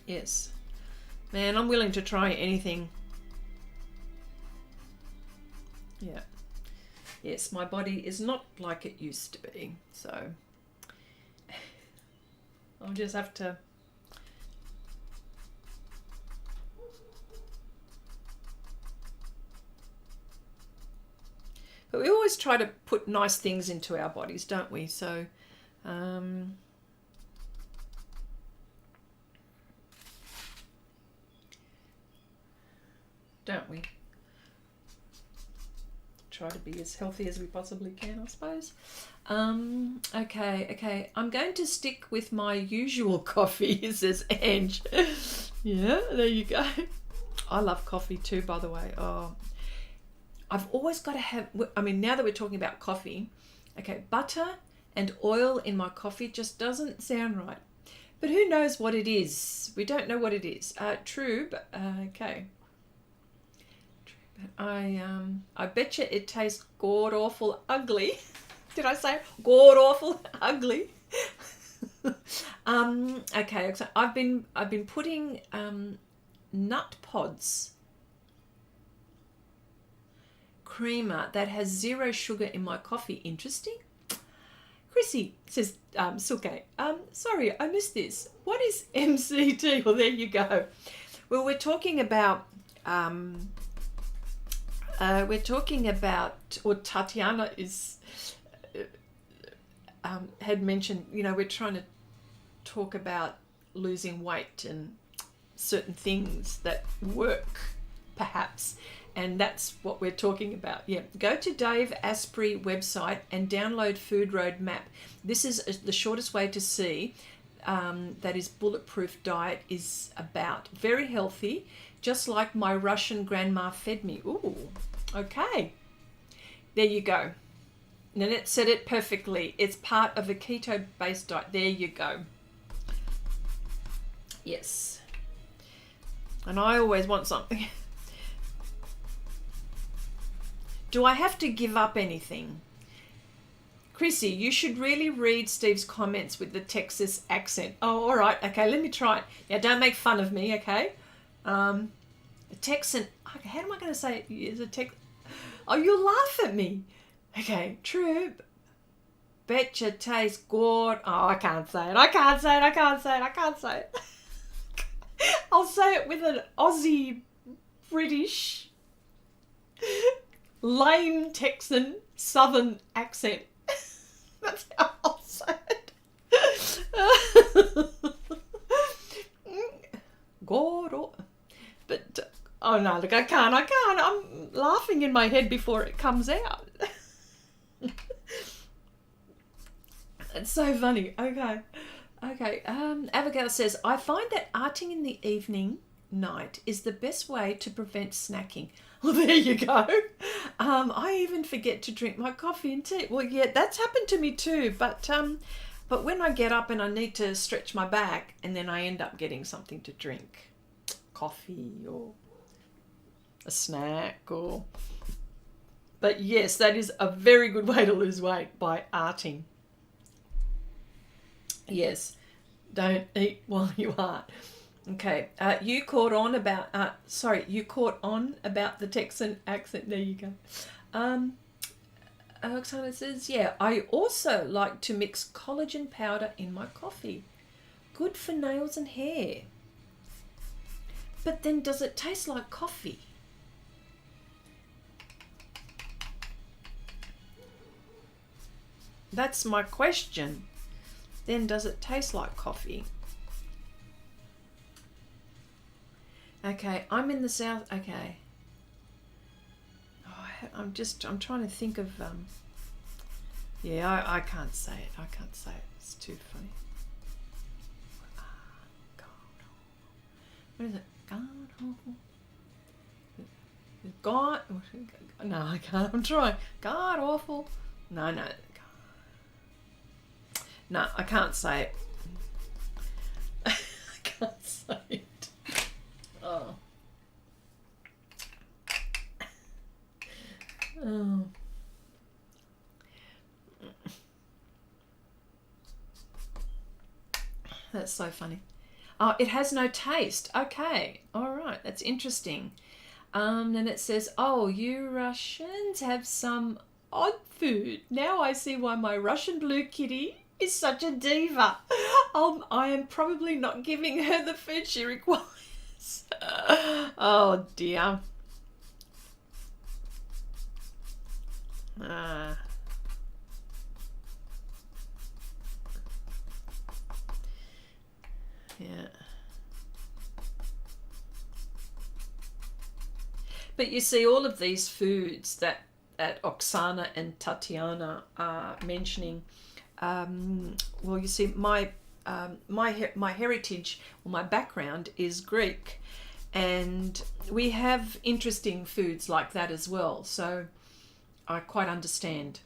Yes. Man, I'm willing to try anything. Yeah. Yes, my body is not like it used to be, so I'll just have to. But we always try to put nice things into our bodies, don't we? So, don't we? Try to be as healthy as we possibly can, I suppose. Okay. I'm going to stick with my usual coffee, says Ange. Yeah, there you go. I love coffee too, by the way. Oh, I've always got to have, I mean, now that we're talking about coffee, okay, butter and oil in my coffee just doesn't sound right. But who knows what it is? We don't know what it is. True, but okay. I bet you it tastes god awful ugly. Did I say god awful ugly? Okay, so I've been putting nut pods creamer that has 0 sugar in my coffee. Interesting. Chrissy says, Suke, sorry, I missed this. What is MCT? Well, there you go. Well, we're talking about, or Tatiana is, had mentioned, you know, we're trying to talk about losing weight and certain things that work, perhaps. And that's what we're talking about. Yeah, go to Dave Asprey website and download Food Road Map. This is the shortest way to see that his bulletproof diet is about. Very healthy, just like my Russian grandma fed me. Ooh, okay. There you go. Nanette said it perfectly. It's part of a keto-based diet. There you go. Yes. And I always want something. Do I have to give up anything? Chrissy, you should really read Steve's comments with the Texas accent. Oh, all right. Okay, let me try it. Yeah, don't make fun of me, okay? A Texan. How am I going to say it? Is a Tex? Oh, you'll laugh at me. Okay, true. Betcha tastes good. Oh, I can't say it. I can't say it. I'll say it with an Aussie British lame Texan Southern accent. That's how I'll say it. God, but oh no, look, I can't. I'm laughing in my head before it comes out. It's so funny. Okay. Abigail says, I find that arting in the evening night is the best way to prevent snacking. Well, there you go. I even forget to drink my coffee and tea. Well, yeah, that's happened to me too. But when I get up and I need to stretch my back, and then I end up getting something to drink, coffee or a snack or. But yes, that is a very good way to lose weight, by arting. Yes, don't eat while you art. Okay, you caught on about the Texan accent. There you go. Alexander says, yeah, I also like to mix collagen powder in my coffee. Good for nails and hair. But then does it taste like coffee? That's my question. Then does it taste like coffee? Okay, I'm in the south. Okay. Oh, I'm trying to think of, yeah, I can't say it. It's too funny. What is it? God. No, I can't. I'm trying. God awful. No. No, I can't say it. I can't say it. Oh. Oh. That's so funny. Oh, it has no taste. Okay. All right. That's interesting. Then it says, oh, you Russians have some odd food. Now I see why my Russian blue kitty is such a diva. I am probably not giving her the food she requires. Oh dear. Yeah. But you see, all of these foods that Oksana and Tatiana are mentioning, well, you see, my heritage, or my background is Greek, and we have interesting foods like that as well. So I quite understand.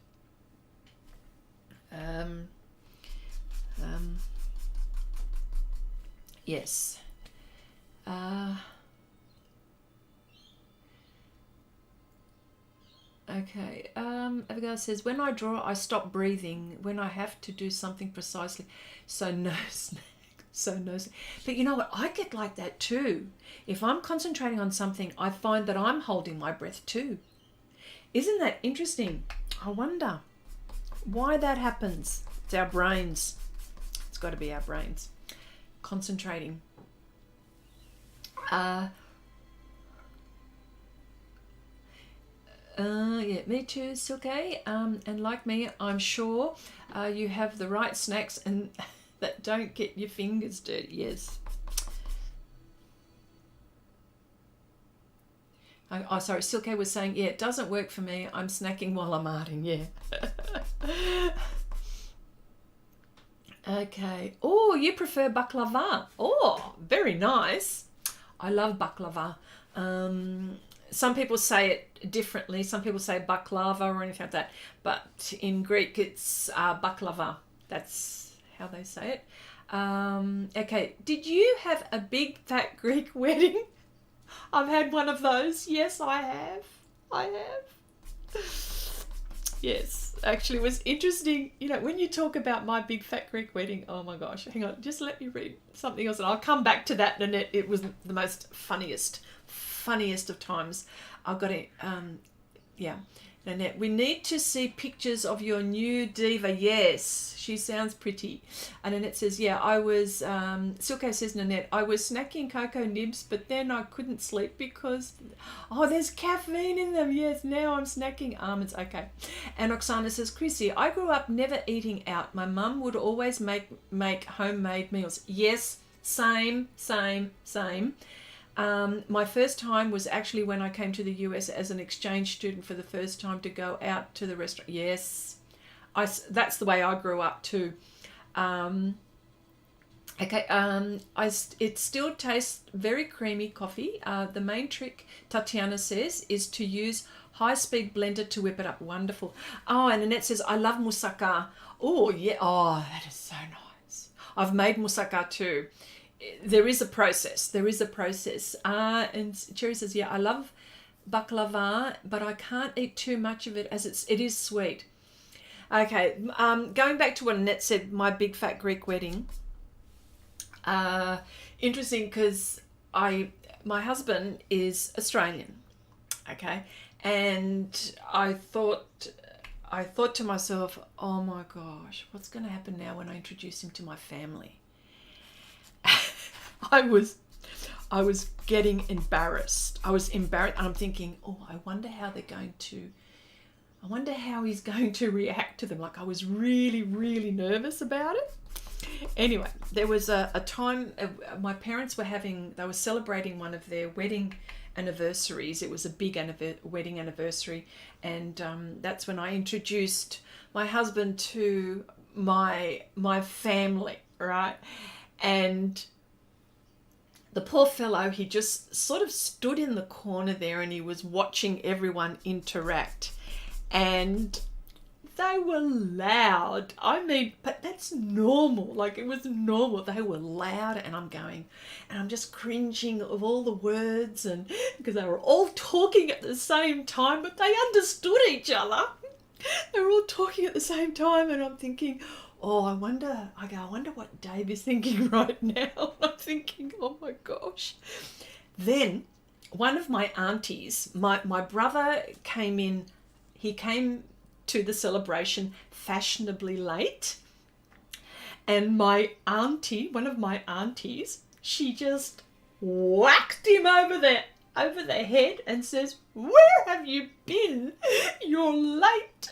Yes. Okay. Abigail says, when I draw, I stop breathing when I have to do something precisely. So no snack. So no. But you know what? I get like that too. If I'm concentrating on something, I find that I'm holding my breath too. Isn't that interesting? I wonder why that happens. It's our brains. It's got to be our brains concentrating. Yeah, me too, Silke. And like me, I'm sure you have the right snacks and that don't get your fingers dirty. Yes. Oh, sorry, Silke was saying, yeah, it doesn't work for me. I'm snacking while I'm arting, yeah. Okay. Oh, you prefer baklava. Oh, very nice. I love baklava. Some people say it differently. Some people say baklava or anything like that. But in Greek, it's baklava. That's how they say it. Okay. Did you have a big fat Greek wedding? I've had one of those. Yes, I have. I have. Yes. Actually, it was interesting. You know, when you talk about my big fat Greek wedding, oh my gosh. Hang on. Just let me read something else. And I'll come back to that. And it was the most funniest of times. I've got it. Yeah. Nanette, we need to see pictures of your new diva. Yes, she sounds pretty. And Nanette says, yeah, I was, Silke says, Nanette, I was snacking cocoa nibs, but then I couldn't sleep because, oh, there's caffeine in them. Yes, now I'm snacking almonds. Okay. And Oksana says, Chrissy, I grew up never eating out. My mum would always make homemade meals. Yes, same. My first time was actually when I came to the US as an exchange student for the first time to go out to the restaurant. Yes, that's the way I grew up too. It still tastes very creamy coffee. The main trick, Tatiana says, is to use high-speed blender to whip it up. Wonderful. Oh, and Annette says, I love moussaka. Oh, yeah. Oh, that is so nice. I've made moussaka too. There is a process. And Cherry says, yeah, I love baklava, but I can't eat too much of it as it is sweet. Okay, going back to what Annette said, my big fat Greek wedding. Interesting because my husband is Australian, okay, and I thought to myself, oh my gosh, what's going to happen now when I introduce him to my family? I was getting embarrassed. I was embarrassed, and I'm thinking, oh, I wonder how he's going to react to them. Like, I was really, really nervous about it. Anyway, there was a time my parents they were celebrating one of their wedding anniversaries. It was a big wedding anniversary, and that's when I introduced my husband to my family, right? And the poor fellow, he just sort of stood in the corner there and he was watching everyone interact. And they were loud. I mean, but that's normal. Like, it was normal. They were loud, and I'm just cringing of all the words, and because they were all talking at the same time, but they understood each other. They were all talking at the same time, and I'm thinking, oh, I wonder what Dave is thinking right now. I'm thinking, oh my gosh. Then one of my aunties, my brother came in, he came to the celebration fashionably late. And one of my aunties, she just whacked him over there. over their head and says, "Where have you been? You're late."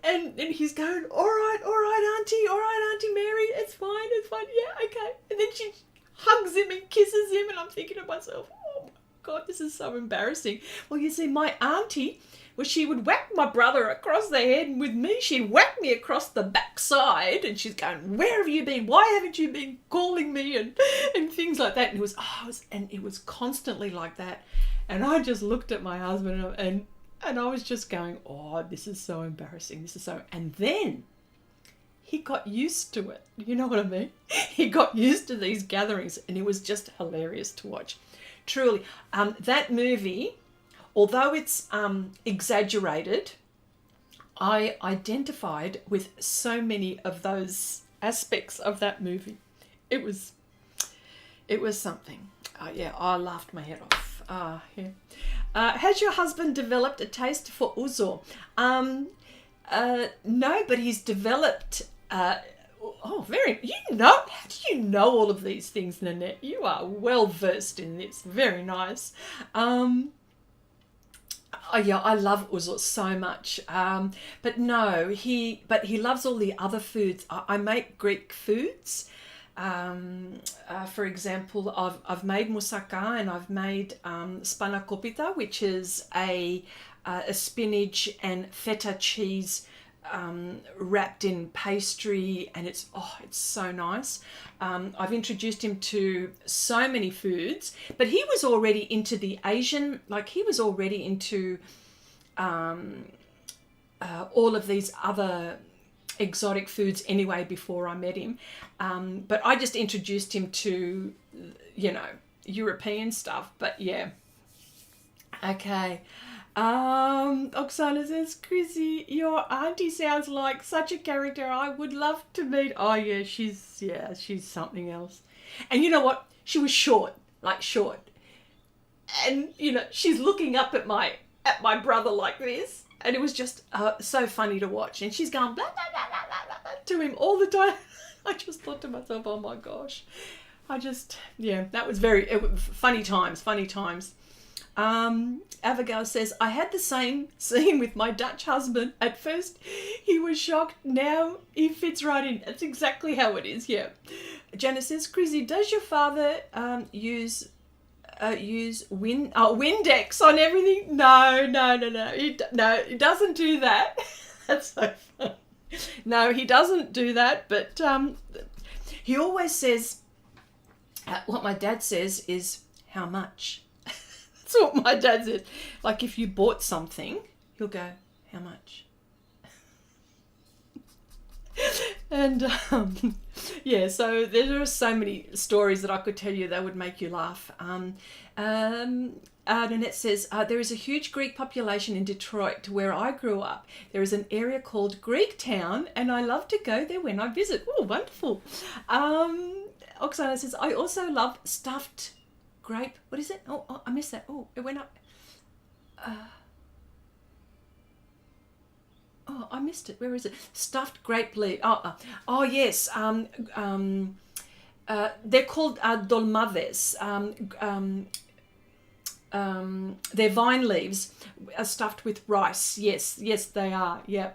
And he's going, all right, Auntie Mary, it's fine, yeah, okay. And then she hugs him and kisses him, and I'm thinking to myself, oh my God, this is so embarrassing. Well, you see, my auntie, well, she would whack my brother across the head, and with me, she'd whack me across the backside, and she's going, "Where have you been? Why haven't you been calling me?" and things like that. And it was constantly like that. And I just looked at my husband, and I was just going, oh, this is so embarrassing. And then he got used to it. You know what I mean? He got used to these gatherings, and it was just hilarious to watch. Truly, that movie, although it's exaggerated, I identified with so many of those aspects of that movie. It was something. Yeah, I laughed my head off. Yeah. Has your husband developed a taste for ouzo? No, but he's developed. How do you know all of these things, Nanette? You are well versed in this. Very nice. Yeah, I love ouzo so much. But no, he loves all the other foods. I make Greek foods. For example, I've made moussaka, and I've made spanakopita, which is a spinach and feta cheese wrapped in pastry, and it's so nice. I've introduced him to so many foods, but he was already into the Asian, like he was already into all of these other exotic foods anyway before I met him. But I just introduced him to, European stuff. But yeah. Okay. Oksana says, "Chrissy, your auntie sounds like such a character I would love to meet." Oh yeah, she's something else. And you know what? She was short. And she's looking up at my brother like this. And it was just so funny to watch. And she's going blah, blah, blah, blah, blah, blah, to him all the time. I just thought to myself, oh my gosh. That was funny times. Abigail says, "I had the same scene with my Dutch husband. At first, he was shocked. Now he fits right in." That's exactly how it is, yeah. Janice says, "Chrissy, does your father use Windex on everything?" No. He doesn't do that. That's so funny. No, he doesn't do that. But he always says, what my dad says is, "How much?" That's what my dad says. Like if you bought something, he'll go, "How much?" And so there are so many stories that I could tell you that would make you laugh. Nanette says, "There is a huge Greek population in Detroit where I grew up. There is an area called Greek Town, and I love to go there when I visit." Oh, wonderful. Oksana says, "I also love stuffed grape." What is it? Oh, I missed that. Oh, it went up. I missed it. Where is it? Stuffed grape leaf. Oh yes. They're called dolmades. They're vine leaves stuffed with rice. Yes, they are. Yeah.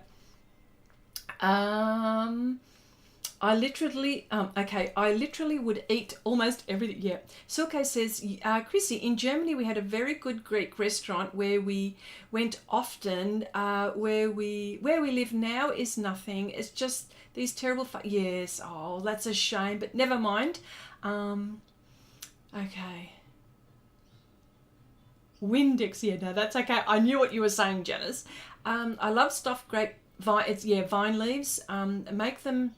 I literally would eat almost everything. Yeah. Silke says, "Chrissy, in Germany we had a very good Greek restaurant where we went often. Where we live now is nothing. It's just these terrible yes. Oh, that's a shame, but never mind. Okay. Windex, yeah, no, that's okay. I knew what you were saying, Janice. I love stuffed grape vine leaves. Make them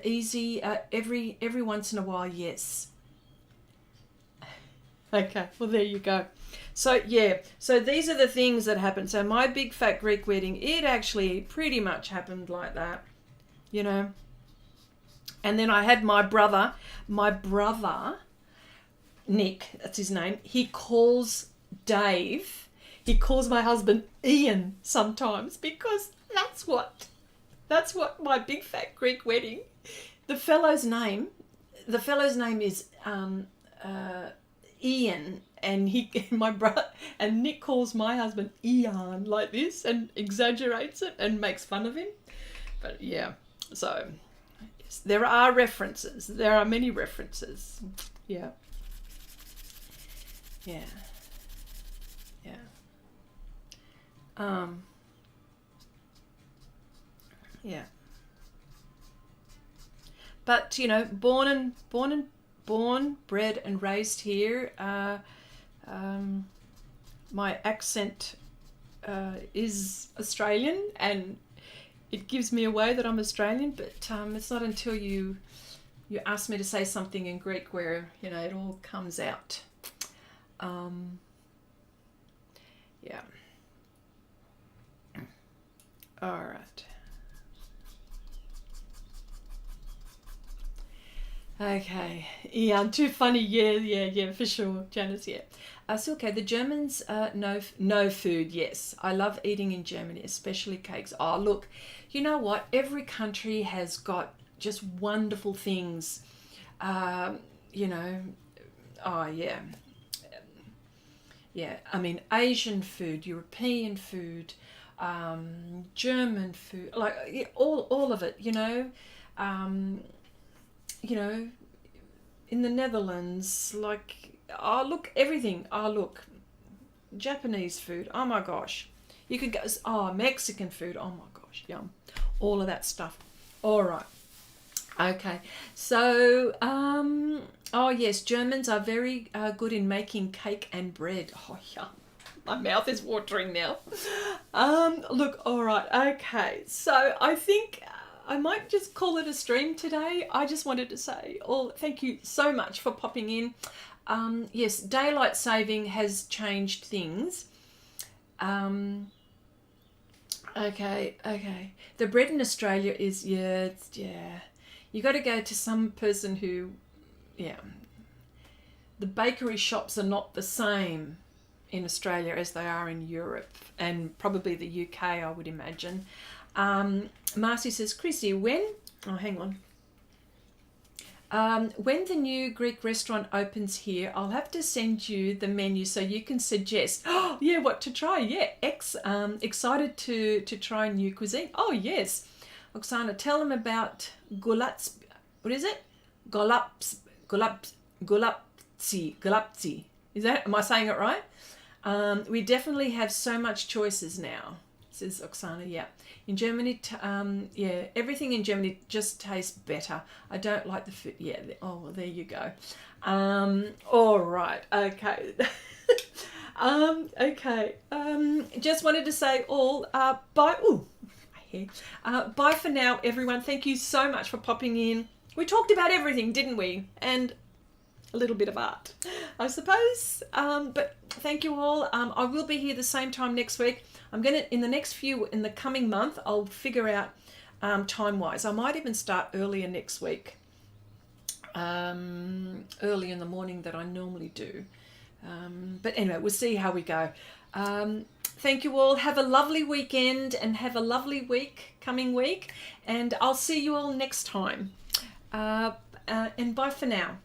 easy every once in a while, yes. Okay, well there you go. So these are the things that happened. So my big fat Greek wedding, it actually pretty much happened like that, And then I had my brother, Nick, that's his name. He calls Dave. He calls my husband Ian sometimes because that's what my big fat Greek wedding. The fellow's name is Ian, and my brother, and Nick calls my husband Ian like this and exaggerates it and makes fun of him. But yeah, so yes, there are references. There are many references. Yeah. Yeah. Yeah. Yeah. But you know, born, bred, and raised here. My accent is Australian, and it gives me away that I'm Australian. But it's not until you ask me to say something in Greek where you know it all comes out. Yeah. All right. Okay. Yeah, too funny. Yeah, for sure. Janice, yeah. So, okay, the Germans no food, yes. I love eating in Germany, especially cakes. Oh, look, you know what? Every country has got just wonderful things. You know, oh, yeah. Yeah, I mean, Asian food, European food, German food, like yeah, all of it, you know, in the Netherlands, like, oh, look, everything. Oh, look, Japanese food. Oh, my gosh. You could go, oh, Mexican food. Oh, my gosh, yum. All of that stuff. All right. Okay. So, oh, yes, Germans are very good in making cake and bread. Oh, yum. My mouth is watering now. Look, all right. Okay. So, I think I might just call it a stream today. I just wanted to say, thank you so much for popping in. Yes, daylight saving has changed things. Okay. The bread in Australia is, yeah. You got to go to some person who, yeah. The bakery shops are not the same in Australia as they are in Europe and probably the UK, I would imagine. Marcy says, Chrissy, when the new Greek restaurant opens here, I'll have to send you the menu so you can suggest, oh yeah, what to try. Yeah, excited to try new cuisine. Oh yes. Oksana, tell them about gulats, what is it? Gulapzi. Am I saying it right? We definitely have so much choices now, says Oksana. Yeah. In Germany, yeah, everything in Germany just tastes better. I don't like the food. Yeah, oh, well, there you go. All right, okay. Okay. Just wanted to say bye. Ooh, my hair. Bye for now, everyone. Thank you so much for popping in. We talked about everything, didn't we? And a little bit of art, I suppose. But thank you all. I will be here the same time next week. I'm going to, in the coming month, I'll figure out time-wise. I might even start earlier next week, early in the morning that I normally do. But anyway, we'll see how we go. Thank you all. Have a lovely weekend and have a lovely coming week. And I'll see you all next time. And bye for now.